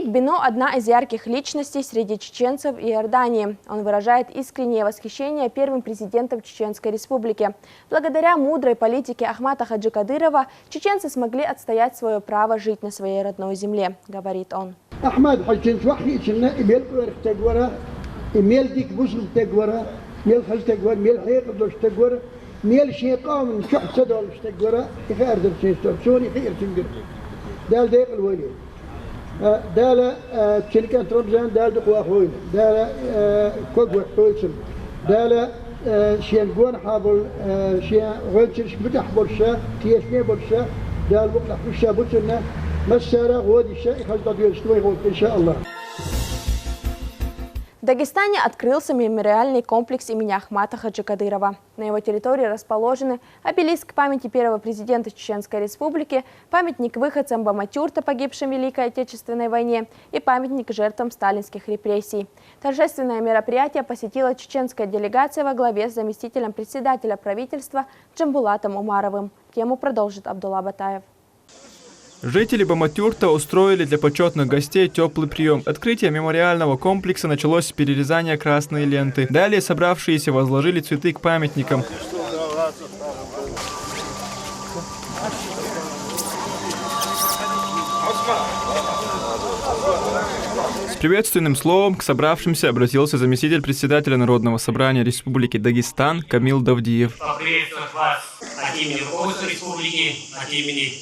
Бино – одна из ярких личностей среди чеченцев и Иордании. Он выражает искреннее восхищение первым президентом Чеченской республики. Благодаря мудрой политике Ахмата Хаджи Кадырова чеченцы смогли отстоять свое право жить на своей родной земле, говорит он. ميل شيء قام شح سدول اشتقرا يخاردر شيء شوني خير تنقر دال ديق الولي دال شركة رمزان دال دقوا خوين دال كوكو حويسم دال شيء جوان حابل شيء غلتش بدح برشة تيسني برشة دال وقت برشة برشة مسارة غودي الشيء خلط ديال شوي غود إن شاء الله. В Дагестане открылся мемориальный комплекс имени Ахмата Хаджи Кадырова. На его территории расположены обелиск памяти первого президента Чеченской республики, памятник выходцам Баматюрта, погибшим в Великой Отечественной войне, и памятник жертвам сталинских репрессий. Торжественное мероприятие посетила чеченская делегация во главе с заместителем председателя правительства Джамбулатом Умаровым. Тему продолжит Абдулла Батаев. Жители Баматюрта устроили для почетных гостей теплый прием. Открытие мемориального комплекса началось с перерезания красной ленты. Далее собравшиеся возложили цветы к памятникам. С приветственным словом к собравшимся обратился заместитель председателя Народного собрания Республики Дагестан Камил Давдиев. Поприветствовать вас от имени руководства республики, от имени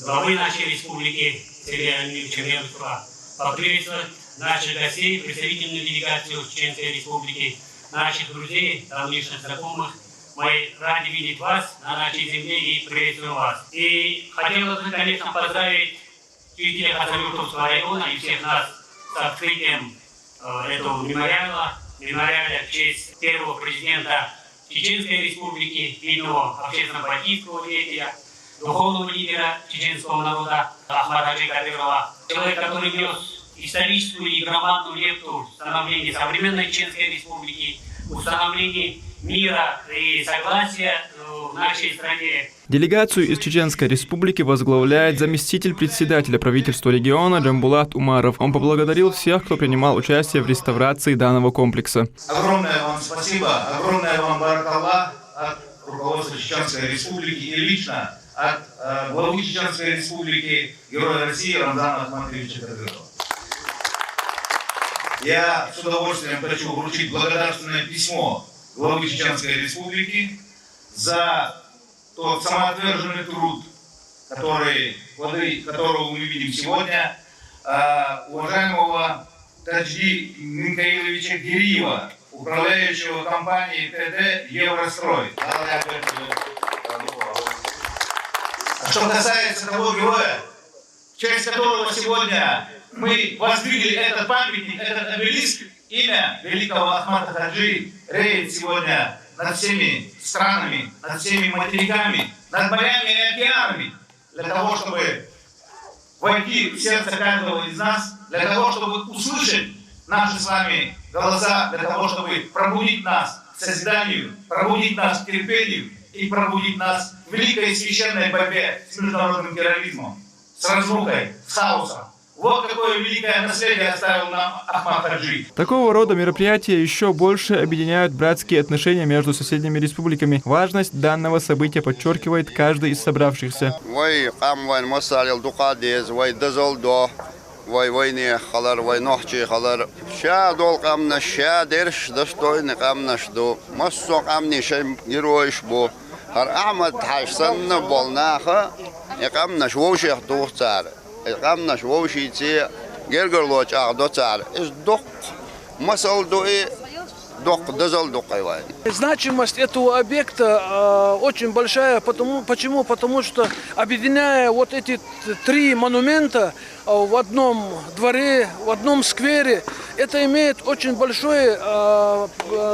главы нашей республики Сергея Ильича Мелкова, поприветствовать наших гостей, представительную делегацию Чеченской республики, наших друзей, давнишних знакомых. Мы рады видеть вас на нашей земле и приветствуем вас. И хотелось бы, конечно, поздравить жителей Хасавюртовского района и всех нас с открытием этого мемориала в честь первого президента Чеченской республики, видного общественно-политического деятеля, духовного лидера чеченского народа Ахмата Хаджи Кадырова, человек, который внес историческую и громадную лепту в становление современной Чеченской республики, установление мира и согласия в нашей стране. Делегацию из Чеченской республики возглавляет заместитель председателя правительства региона Джамбулат Умаров. Он поблагодарил всех, кто принимал участие в реставрации данного комплекса. Огромное вам спасибо, огромное вам баракаллах от руководства Чеченской республики и лично от главы Чеченской республики, героя России Рамзана Ахматовича Кадырова. Я с удовольствием хочу вручить благодарственное письмо главы Чеченской республики за тот самоотверженный труд, которого мы видим сегодня, уважаемого Таджди Михаиловича Гириева, управляющего компанией ТД «Еврострой». Что касается того героя, в честь которого сегодня мы воздвигли этот памятник, этот обелиск, имя великого Ахмата Хаджи реет сегодня над всеми странами, над всеми материками, над морями и океанами, для того, чтобы войти в сердце каждого из нас, для того, чтобы услышать наши с вами голоса, для того, чтобы пробудить нас к созиданию, пробудить нас к терпению и пробудить нас в великой священной борьбе с международным терроризмом, с разрухой, с хаосом. Вот какое великое наследие оставил нам Ахмат Хаджи. Такого рода мероприятия еще больше объединяют братские отношения между соседними республиками. Важность данного события подчеркивает каждый из собравшихся. Значимость этого объекта очень большая. Почему? Потому что, объединяя вот эти три монумента в одном дворе, в одном сквере, это имеет очень большое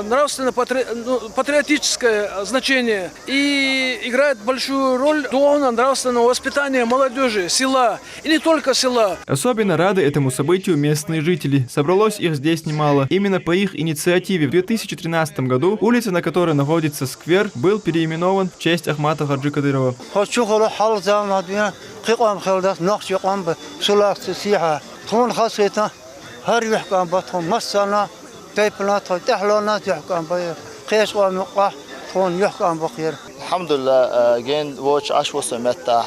нравственно-патриотическое значение и играет большую роль духовно-нравственного воспитания молодежи, села, и не только села. Особенно рады этому событию местные жители. Собралось их здесь немало. Именно по их инициативе в 2013 году улица, на которой находится сквер, был переименован в честь Ахмата Хаджи Кадырова. هر يحكم بطهم مسنا تيبلات تحلونات يحكم بيه قيس ومقاح تكون يحكم بخير الحمد لله جين واتش عش وصل متى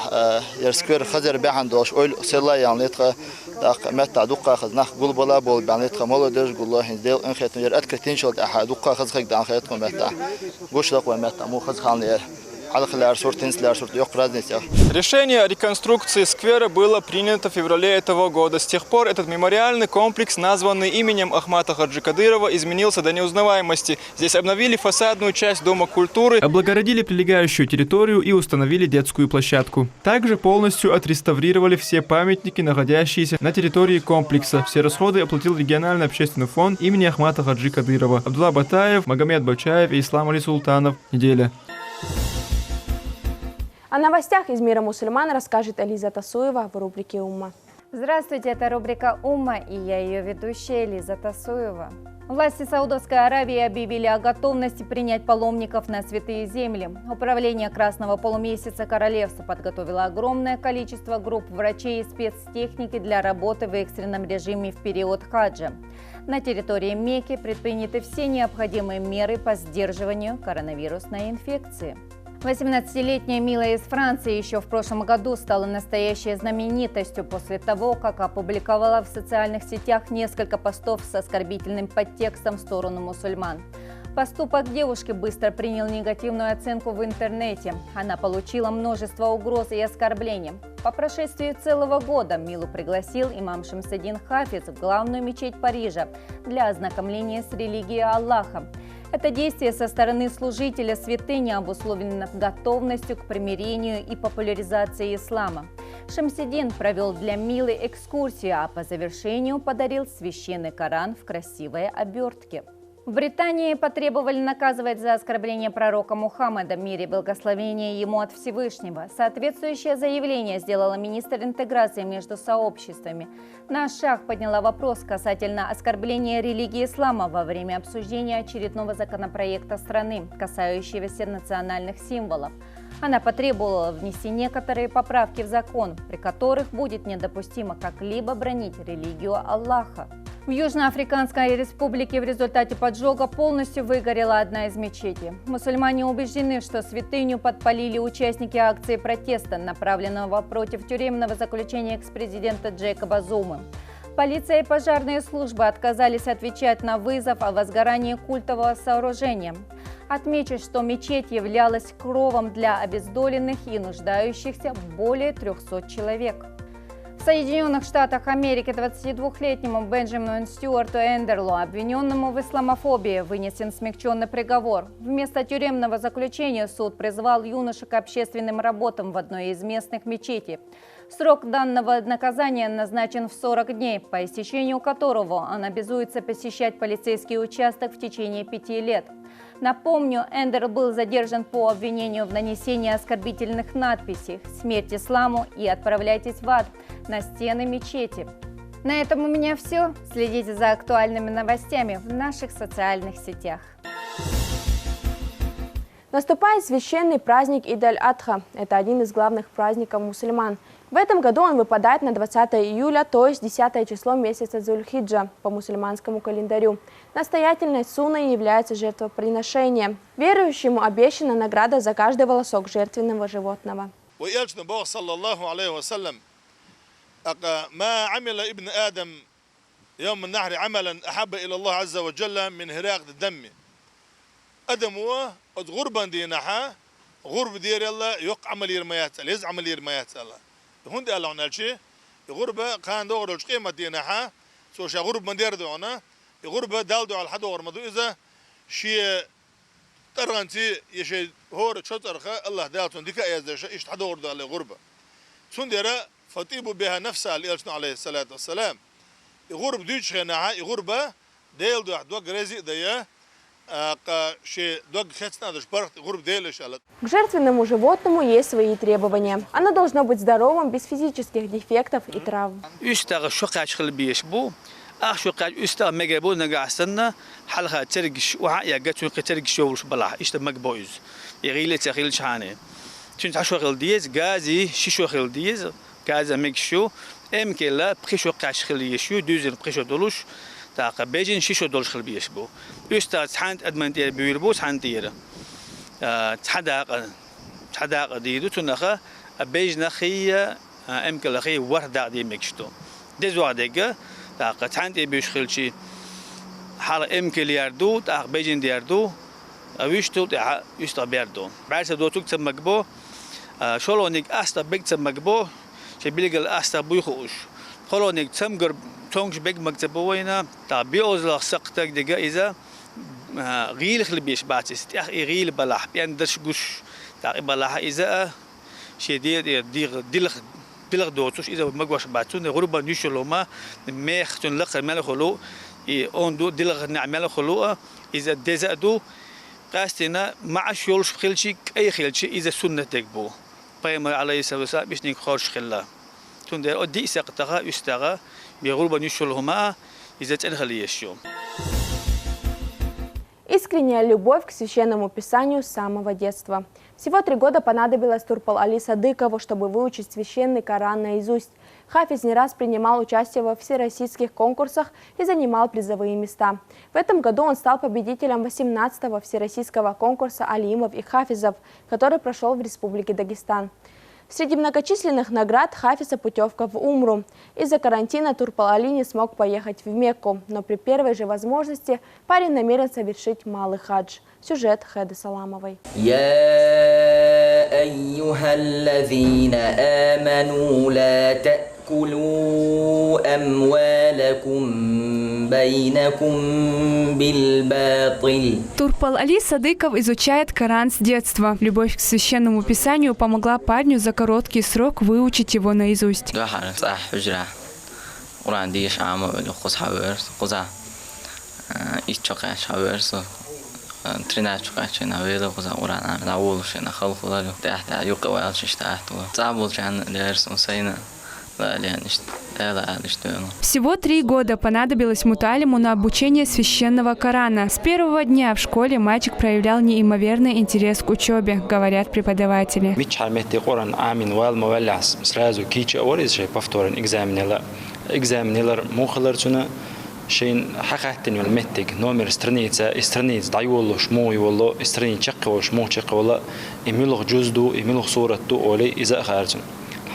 يرسكير خزر بيعندوش أول سلا يعني لتقى دق متى دقة خزناخ قول بلا بول بعنيتقى مولدش قول الله هنديل إن خيط نجر أذكر تنشل أحد دقة خزخك دان خيطكم متى قوش دقة متى مو خزخان ليه. Решение о реконструкции сквера было принято в феврале этого года. С тех пор этот мемориальный комплекс, названный именем Ахмата Хаджи Кадырова, изменился до неузнаваемости. Здесь обновили фасадную часть Дома культуры, облагородили прилегающую территорию и установили детскую площадку. Также полностью отреставрировали все памятники, находящиеся на территории комплекса. Все расходы оплатил региональный общественный фонд имени Ахмата Хаджи Кадырова. Абдулла Батаев, Магомед Бачаев и Ислам Али Султанов. Неделя. О новостях из мира мусульман расскажет Элиза Тасуева в рубрике «Умма». Здравствуйте, это рубрика «Умма» и я ее ведущая Элиза Тасуева. Власти Саудовской Аравии объявили о готовности принять паломников на святые земли. Управление Красного полумесяца Королевства подготовило огромное количество групп врачей и спецтехники для работы в экстренном режиме в период хаджа. На территории Мекки предприняты все необходимые меры по сдерживанию коронавирусной инфекции. 18-летняя Мила из Франции еще в прошлом году стала настоящей знаменитостью после того, как опубликовала в социальных сетях несколько постов с оскорбительным подтекстом в сторону мусульман. Поступок девушки быстро принял негативную оценку в интернете. Она получила множество угроз и оскорблений. По прошествии целого года Милу пригласил имам Шамсадин Хафиз в главную мечеть Парижа для ознакомления с религией Аллаха. Это действие со стороны служителя святыни обусловлено готовностью к примирению и популяризации ислама. Шамсадин провел для Милы экскурсию, а по завершению подарил священный Коран в красивой обертке. В Британии потребовали наказывать за оскорбление пророка Мухаммада, мир и благословение ему от Всевышнего. Соответствующее заявление сделала министр интеграции между сообществами. На шаг подняла вопрос касательно оскорбления религии ислама во время обсуждения очередного законопроекта страны, касающегося национальных символов. Она потребовала внести некоторые поправки в закон, при которых будет недопустимо как-либо бранить религию Аллаха. В Южноафриканской республике в результате поджога полностью выгорела одна из мечетей. Мусульмане убеждены, что святыню подпалили участники акции протеста, направленного против тюремного заключения экс-президента Джейкоба Зумы. Полиция и пожарные службы отказались отвечать на вызов о возгорании культового сооружения. Отмечу, что мечеть являлась кровом для обездоленных и нуждающихся более 300 человек. В Соединенных Штатах Америки 22-летнему Бенджамину Стюарту Эндерлу, обвиненному в исламофобии, вынесен смягченный приговор. Вместо тюремного заключения суд призвал юношу к общественным работам в одной из местных мечетей. Срок данного наказания назначен в 40 дней, по истечению которого он обязуется посещать полицейский участок в течение 5 лет. Напомню, Эндер был задержан по обвинению в нанесении оскорбительных надписей «Смерть исламу» и «Отправляйтесь в ад» на стены мечети. На этом у меня все. Следите за актуальными новостями в наших социальных сетях. Наступает священный праздник Ид-аль-Адха. Это один из главных праздников мусульман. В этом году он выпадает на 20 июля, то есть 10 число месяца Зуль-Хиджа по мусульманскому календарю. Настоятельной сунной является жертвоприношение. Верующему обещана награда за каждый волосок жертвенного животного. هوند الان الچه غربه كان دور قيمه دينها سو شا غرب من دير دونا غربه دال دو على حد اور مدو اذا شي ترانتي يشي هور تشطرخه الله دالتون ديك ايز ايش حد اور دال غربه سندره فطيبوا بها نفسها لالشنا عليه الصلاه والسلام غرب دوش هنا غربه ديل دو دو غريزي ديا К жертвенному животному есть свои требования. Оно должно быть здоровым, без физических дефектов и травм. تاق بيجين شيشو دولش خل بيش بو يستاذ حانت ادمنتير بيربو حانتير تحداق ديدو تنخا بيجنا خيه امكل خيه وردا دي مكشتو دزوا دغه تاق حانت بيش خلشي حال امكل يردو تاق بيجين ديردو ويشتو يستا بيردو بعد دوتك تمكبو شولونيك استا بيك تمكبو شبيلغل استا بوخوش خلونيك تمغر تونج بيج مكتبوينا تعبيوز لخسقتك دقا إذا غيل خلبيش باتس تأخ غيل بلاح بيندرش جوش تاع بلاح إذا شديد دلخ دوتوش إذا مجوش باتون غربا نشلوما ميخ تنلق المال خلو أندو دلخ نعمل خلوه إذا دزادو قاستنا مع شولش خلشي أي خلشي إذا سنة تكبو بيمر عليه الصلاة والسلام بيش نخرج خلا تندر أدي سقطها يستغى Искренняя любовь к священному писанию с самого детства. Всего 3 года понадобилось Турпал-Али Садыкову, чтобы выучить священный Коран наизусть. Хафиз не раз принимал участие во всероссийских конкурсах и занимал призовые места. В этом году он стал победителем 18-го всероссийского конкурса алимов и хафизов, который прошел в Республике Дагестан. Среди многочисленных наград хафиза путевка в Умру. Из-за карантина Турпал-Али не смог поехать в Мекку, но при первой же возможности парень намерен совершить малый хадж. Сюжет Хеды Саламовой. Турпал-Али Садыков изучает Коран с детства. Любовь к священному писанию помогла парню за короткий срок выучить его наизусть. Всего 3 года понадобилось Муталиму на обучение священного Корана. С первого дня в школе мальчик проявлял неимоверный интерес к учебе, говорят преподаватели. شين حقيقة المتك نومر استرنيت دايولوش مو يولو استرنيت شق وش مو شق ولا إميلغ جزدو إميلغ صورة تو أولي إذا خارجن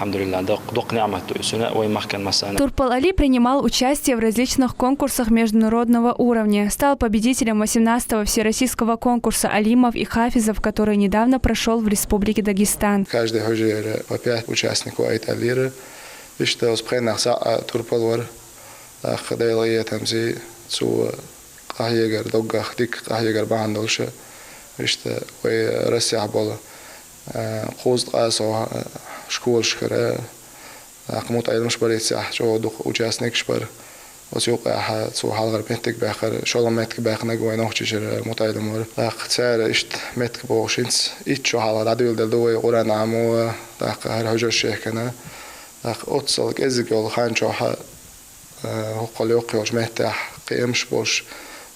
Алхамдулилля, док нямату исуна, ой махкан масана. Турпал Али принимал участие в различных конкурсах международного уровня. Стал победителем 18-го всероссийского конкурса алимов и хафизов, который недавно прошел в Республике Дагестан. Каждый хожер по 5 участников айталиры. Виште успехнах за турпалвар. Ходили тамзи цу кахьегар догах дик кахьегар бандолша. Виште ой Россия была. Хост قاسو школ шкара. Акмут айлмш баритсах جو دوخ участник шпар. وسوق سو حلقة متك بآخر شغل متك بآخر نجوا نوخشير متعلم ور اختار إشت متك بوشينس إيش شو حلقة عدول دلوي قران عمو هر هجر شيكنا أتصل إزيك خان شو هو قليق يوش متح قيمش بوش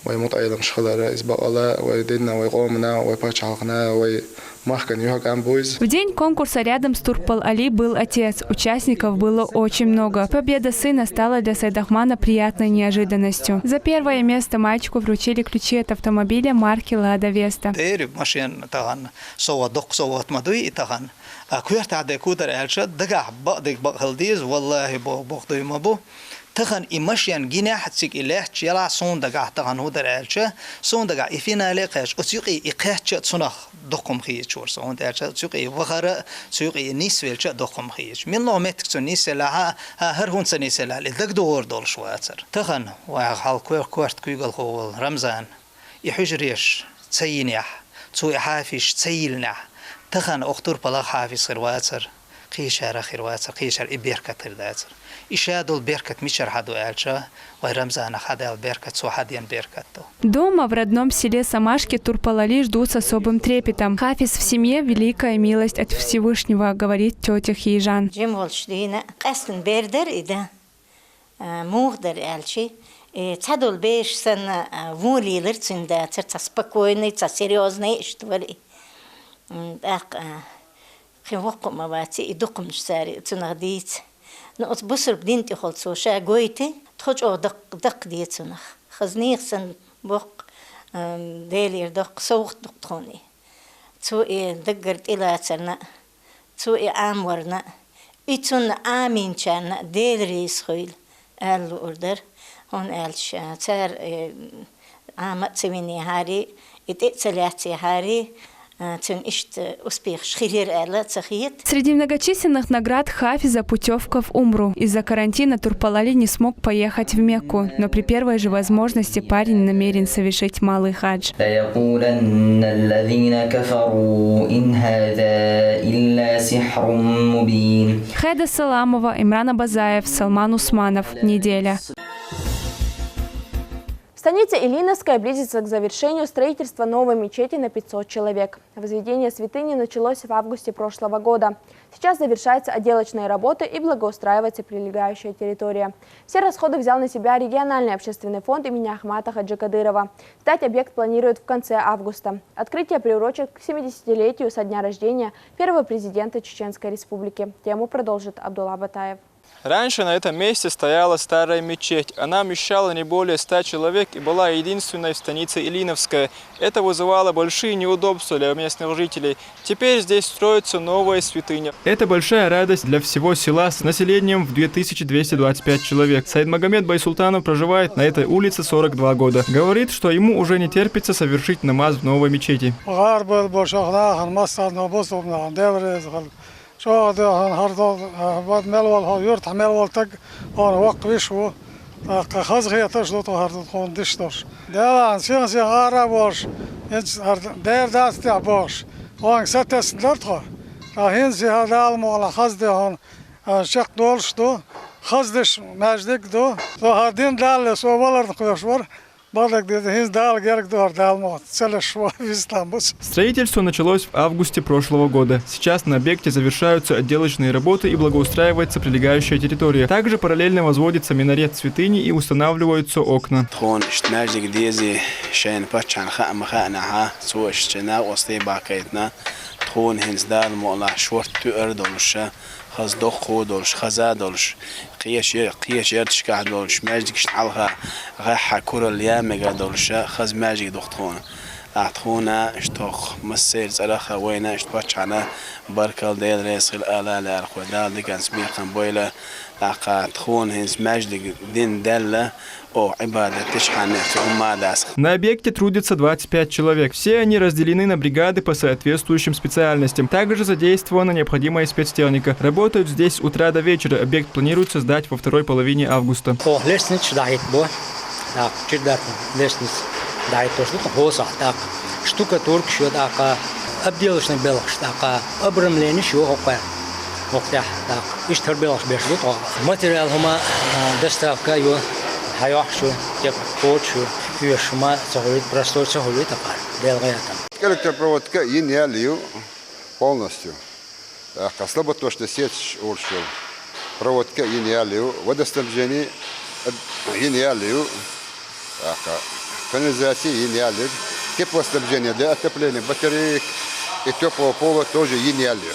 ومتعلم شغل إسبق الله ويدنا ويقومنا ويباش حلقنا وي. В день конкурса рядом с Турпал Али был отец. Участников было очень много. Победа сына стала для Сайдахмана приятной неожиданностью. За первое место мальчику вручили ключи от автомобиля марки Лада Веста. تخن إمشيان جناح تسيق إله تشيلا صون دقع تخن هو درالشة صون دقع إفينا لقاش أتسيقي إقاش صنخ دقم خيج شور صون درالشة أتسيقي وخرا تسيقي نيسويلش دقم خيج من لو متك سنيس لها هر هون سنيس لها لذك دور دول شواتر تخن وحال كورت كيقل هو رمضان يحجريش تسينيح تسوي حافش تسيلنح تخن أختور بلا حافظ خرواتر قيشار خرواتر قيشار إبيركة ترداتر إشادول беркат мичар хаду эльча, вай Рамзана хадел беркат, сухадиан беркату. Дома в родном селе Самашки Турпал Али ждут с особым трепетом. Хафиз в семье – великая милость от Всевышнего, говорит тетя Хижан. Цадул беш сан вулилер цинда, церца спокойный, церца серьезный, что ли. Так, хивоком авати и доком сари цунагдиц. نقص بصر بدينتي خلصو شا جويتي تخرج دق ديتسنخ خزنيخ سن بق ديلير دق سوق دقتوني تسوي دقرت إلى تسنا تسوي عامورنا إتون آمين كان ديلري سخيل قال أردر هون قال شا تار عامت سويني هاري إتسلاتي هاري. Среди многочисленных наград хафиза путевка в Умру. Из-за карантина Турпал Али не смог поехать в Мекку, но при первой же возможности парень намерен совершить малый хадж. Хайда Саламова, Имран Абазаев, Салман Усманов. Неделя. Станица Ильиновская близится к завершению строительства новой мечети на 500 человек. Возведение святыни началось в августе прошлого года. Сейчас завершаются отделочные работы и благоустраивается прилегающая территория. Все расходы взял на себя региональный общественный фонд имени Ахмата Хаджи Кадырова. Сдать объект планируют в конце августа. Открытие приурочено к 70-летию со дня рождения первого президента Чеченской Республики. Тему продолжит Абдулла Батаев. Раньше на этом месте стояла старая мечеть. Она вмещала не более 100 человек и была единственной в станице Ильиновская. Это вызывало большие неудобства для местных жителей. Теперь здесь строится новая святыня. Это большая радость для всего села с населением в 2225 человек. Саид Магомед Байсултанов проживает на этой улице 42 года. Говорит, что ему уже не терпится совершить намаз в новой мечети. شو ده هردو بعد ملول ها يرت ملول تج أنا وقت بيشوا خاص هي تشلو هردو خون دشتوش ده عن سين سيارة باش ده دست باش وان ستة سنتها راهين هذا المال خاص ده هون شق دولش دو خاص دش ماجدك دو هادين دال سو والر نقشور. Строительство началось в августе прошлого года. Сейчас на объекте завершаются отделочные работы и благоустраивается прилегающая территория. Также параллельно возводится минарет святыни и устанавливаются окна. خاص دخو دولش خزا دولش قيش يرتش قاعد دولش ماجيك شعلها غاحة كورة اليام قاعد دولش خاص ماجيك دختون أعطونا اشتوخ مسير صراحة وين اشتبطنا بركل ديل رئيس الآلة لأرخودال دي كان سمير قنبويلة أعطون هنس مجد دين دلة На объекте трудится 25 человек. Все они разделены на бригады по соответствующим специальностям. Также задействована необходимая спецтехника. Работают здесь с утра до вечера. Объект планируется сдать во второй половине августа. Электропроводка енялию полностью. Слабо то, что сеть уршил. Проводка енялию, водоснабжение енялию, канализация енялию, теплоснабжение для отопления батареек и теплого пола тоже енялию.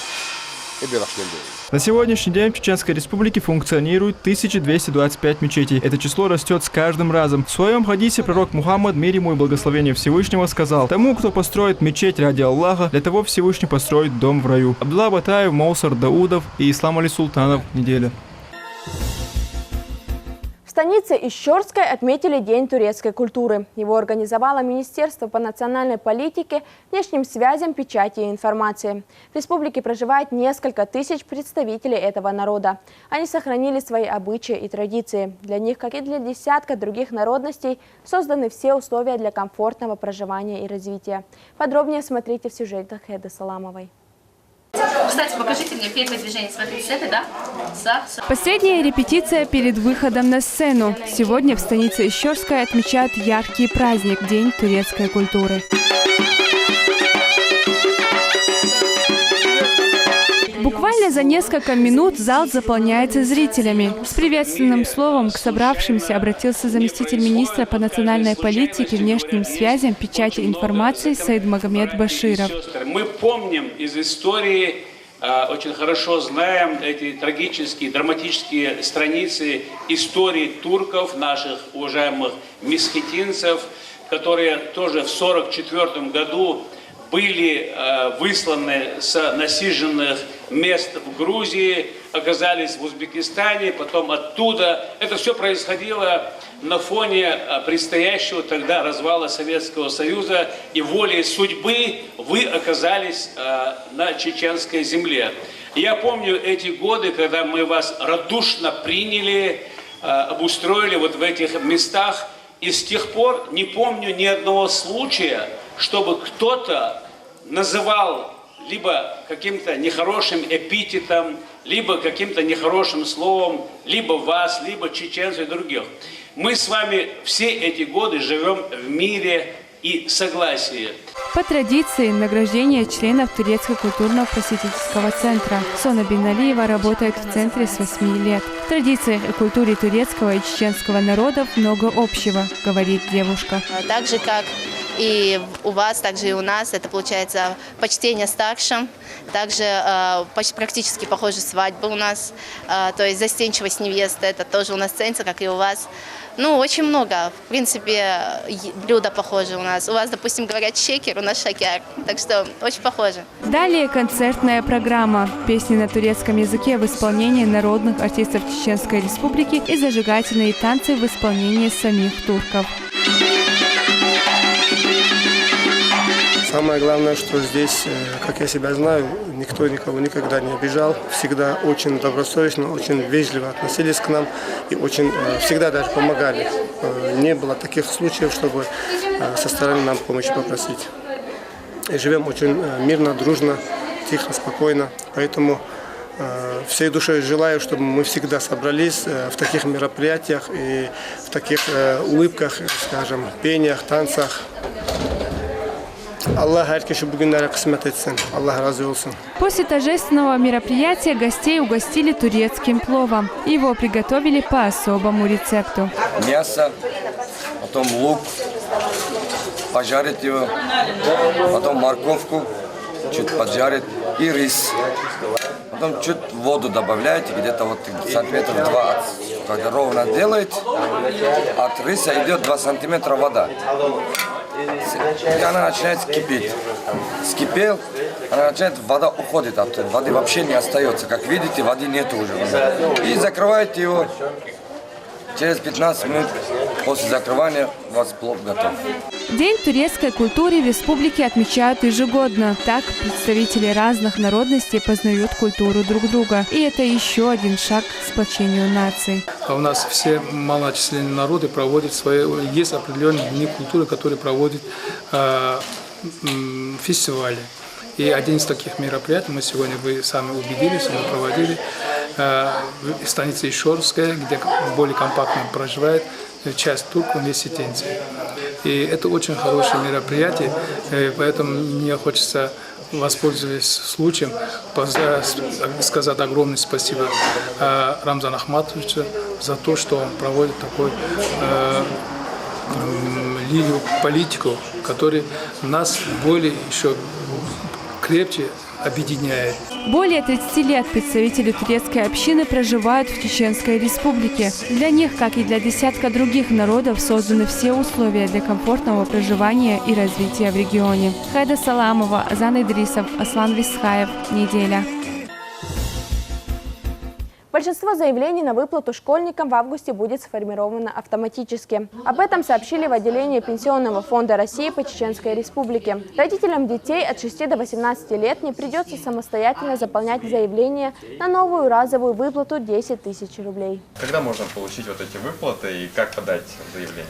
На сегодняшний день в Чеченской Республике функционирует 1225 мечетей. Это число растет с каждым разом. В своем хадисе пророк Мухаммад, мир ему и благословение Всевышнего, сказал: тому, кто построит мечеть ради Аллаха, для того Всевышний построит дом в раю. Абдулла Батаев, Моусар Даудов и Ислам Али Султанов. Неделя. В станице Ищорской отметили День турецкой культуры. Его организовало Министерство по национальной политике, внешним связям, печати и информации. В республике проживает несколько тысяч представителей этого народа. Они сохранили свои обычаи и традиции. Для них, как и для десятка других народностей, созданы все условия для комфортного проживания и развития. Подробнее смотрите в сюжете Хеды Саламовой. Кстати, покажите мне первое движение. Смотрите, с этой, да? Последняя репетиция перед выходом на сцену. Сегодня в станице Ищорской отмечают яркий праздник – День турецкой культуры. Буквально за несколько минут зал заполняется зрителями. С приветственным словом к собравшимся обратился заместитель министра по национальной политике, внешним связям, печати информации Саид Магомед Баширов. Мы помним из истории, очень хорошо знаем эти трагические, драматические страницы истории турков, наших уважаемых месхетинцев, которые тоже в 1944 году были высланы с насиженных мест в Грузии, оказались в Узбекистане, потом оттуда. Это все происходило на фоне предстоящего тогда развала Советского Союза, и волей судьбы вы оказались на чеченской земле. Я помню эти годы, когда мы вас радушно приняли, обустроили вот в этих местах, и с тех пор не помню ни одного случая, чтобы кто-то называл либо каким-то нехорошим эпитетом, либо каким-то нехорошим словом, либо вас, либо чеченцев и других. Мы с вами все эти годы живем в мире и согласии. По традиции, награждение членов Турецкого культурно-просветительского центра. Сона Биналиева работает в центре с 8 лет. В традициях и культуре турецкого и чеченского народов много общего, говорит девушка. Так же, как и у вас, так же и у нас, это получается почтение старшим. Также практически похожа свадьба у нас, то есть застенчивость невесты, это тоже у нас ценится, как и у вас. Ну, очень много, в принципе, блюда похожи у нас. У вас, допустим, говорят шекер, у нас шакяр, так что очень похоже. Далее концертная программа. Песни на турецком языке в исполнении народных артистов Чеченской Республики и зажигательные танцы в исполнении самих турков. Самое главное, что здесь, как я себя знаю, никто никого никогда не обижал. Всегда очень добросовестно, очень вежливо относились к нам и очень всегда даже помогали. Не было таких случаев, чтобы со стороны нам помощи попросить. И живем очень мирно, дружно, тихо, спокойно. Поэтому всей душой желаю, чтобы мы всегда собрались в таких мероприятиях и в таких улыбках, скажем, пениях, танцах. Аллах herkese bugünlere kısmet etsin. Аллах разы olsun. После торжественного мероприятия гостей угостили турецким пловом. Его приготовили по особому рецепту. Мясо, потом лук, пожарить его, потом морковку, чуть поджарить и рис. Потом чуть воду добавляете, где-то вот сантиметров 2, когда ровно делаете, от риса идет 2 сантиметра вода. и она начинает кипеть. Скипел, она начинает, вода уходит оттуда, воды вообще не остается. Как видите, воды нет уже. И закрываете его. Через 15 минут после закрывания у вас плов готов. День турецкой культуры в республике отмечают ежегодно. Так представители разных народностей познают культуру друг друга. И это еще один шаг к сплочению наций. У нас все малочисленные народы проводят свои... Есть определенные дни культуры, которые проводят фестивали. И один из таких мероприятий, мы сегодня, вы сами убедились, мы проводили в станице Ишорская, где более компактно проживает часть турков месетинцев. И это очень хорошее мероприятие, поэтому мне хочется, воспользуясь случаем, сказать огромное спасибо Рамзану Ахматовичу за то, что он проводит такой линию политику, которая нас более еще крепче объединяет. Более 30 лет представители турецкой общины проживают в Чеченской республике. Для них, как и для десятка других народов, созданы все условия для комфортного проживания и развития в регионе. Хайда Саламова, Азан Идрисов, Аслан Висхаев. Неделя. Большинство заявлений на выплату школьникам в августе будет сформировано автоматически. Об этом сообщили в отделении Пенсионного фонда России по Чеченской республике. Родителям детей от 6 до 18 лет не придется самостоятельно заполнять заявление на новую разовую выплату 10 тысяч рублей. Когда можно получить вот эти выплаты и как подать заявление?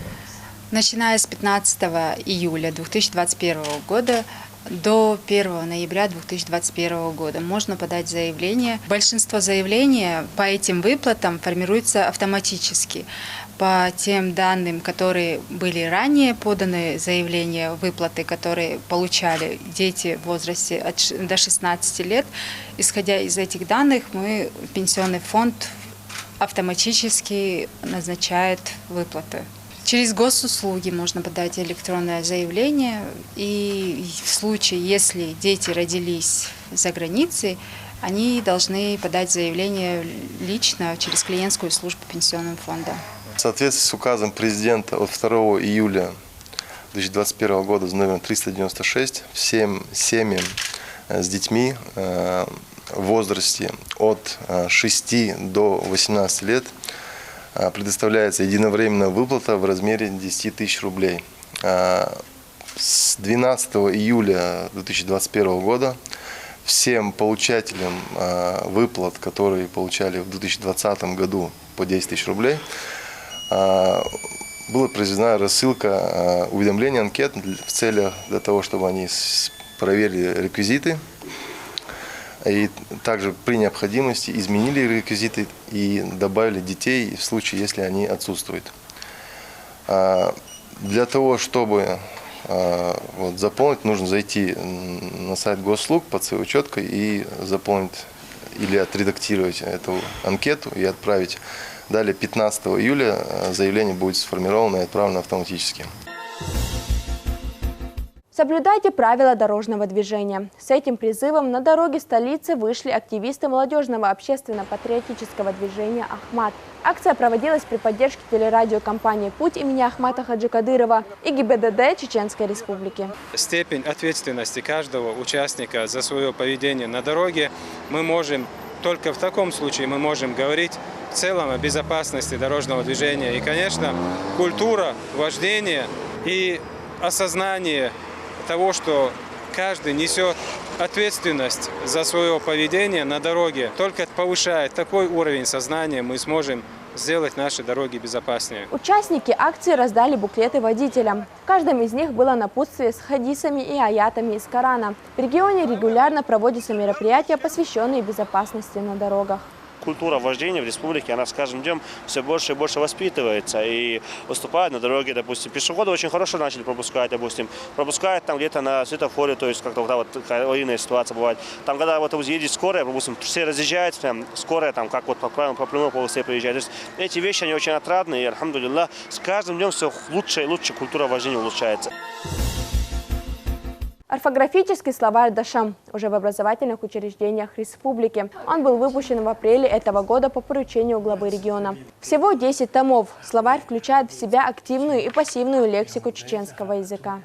Начиная с 15 июля 2021 года до 1 ноября 2021 года можно подать заявление. Большинство заявлений по этим выплатам формируется автоматически. По тем данным, которые были ранее поданы, заявления, выплаты, которые получали дети в возрасте до 16 лет, исходя из этих данных, Пенсионный фонд автоматически назначает выплаты. Через госуслуги можно подать электронное заявление, и в случае, если дети родились за границей, они должны подать заявление лично через клиентскую службу Пенсионного фонда. В соответствии с указом президента от 2 июля 2021 года с номером 396 всем семьям с детьми в возрасте от 6 до 18 лет предоставляется единовременная выплата в размере 10 тысяч рублей. С 12 июля 2021 года всем получателям выплат, которые получали в 2020 году по 10 тысяч рублей, была произведена рассылка уведомлений, анкет в целях для того, чтобы они проверили реквизиты. И также при необходимости изменили реквизиты и добавили детей в случае, если они отсутствуют. Для того, чтобы заполнить, нужно зайти на сайт госуслуг под своей учеткой и заполнить или отредактировать эту анкету и отправить. Далее 15 июля заявление будет сформировано и отправлено автоматически. Соблюдайте правила дорожного движения. С этим призывом на дороге столицы вышли активисты молодежного общественно-патриотического движения «Ахмат». Акция проводилась при поддержке телерадиокомпании «Путь» имени Ахмата Хаджи Кадырова и ГИБДД Чеченской Республики. Степень ответственности каждого участника за свое поведение на дороге только в таком случае мы можем говорить в целом о безопасности дорожного движения. И, конечно, культура вождения и осознание того, что каждый несет ответственность за свое поведение на дороге, только повышает такой уровень сознания, мы сможем сделать наши дороги безопаснее. Участники акции раздали буклеты водителям. В каждом из них было напутствие с хадисами и аятами из Корана. В регионе регулярно проводятся мероприятия, посвященные безопасности на дорогах. Культура вождения в республике, она с каждым днем все больше и больше воспитывается. И выступают на дороге, допустим, пешеходы очень хорошо начали пропускать, допустим. Пропускают там где-то на светофоре, то есть как-то вот аварийная ситуация бывает. Там, когда вот едет скорая, допустим, все разъезжаются, прям скорая, там, как вот по правилам, по прямой полосе проезжает. То есть эти вещи, они очень отрадные, и, альхамдулиллах, с каждым днем все лучше и лучше культура вождения улучшается. Орфографический словарь Дашам уже в образовательных учреждениях республики. Он был выпущен в апреле этого года по поручению главы региона. Всего 10 томов. Словарь включает в себя активную и пассивную лексику чеченского языка.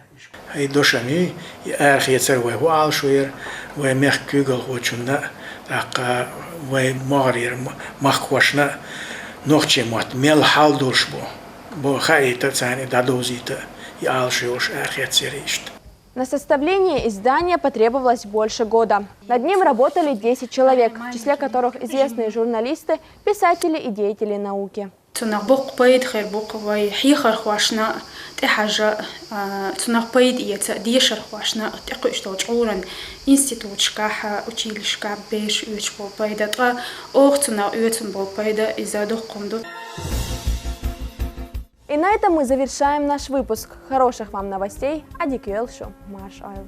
На составление издания потребовалось больше года. Над ним работали 10 человек, в числе которых известные журналисты, писатели и деятели науки. И на этом мы завершаем наш выпуск. Хороших вам новостей. Адик Юэлшу, Маш Айл.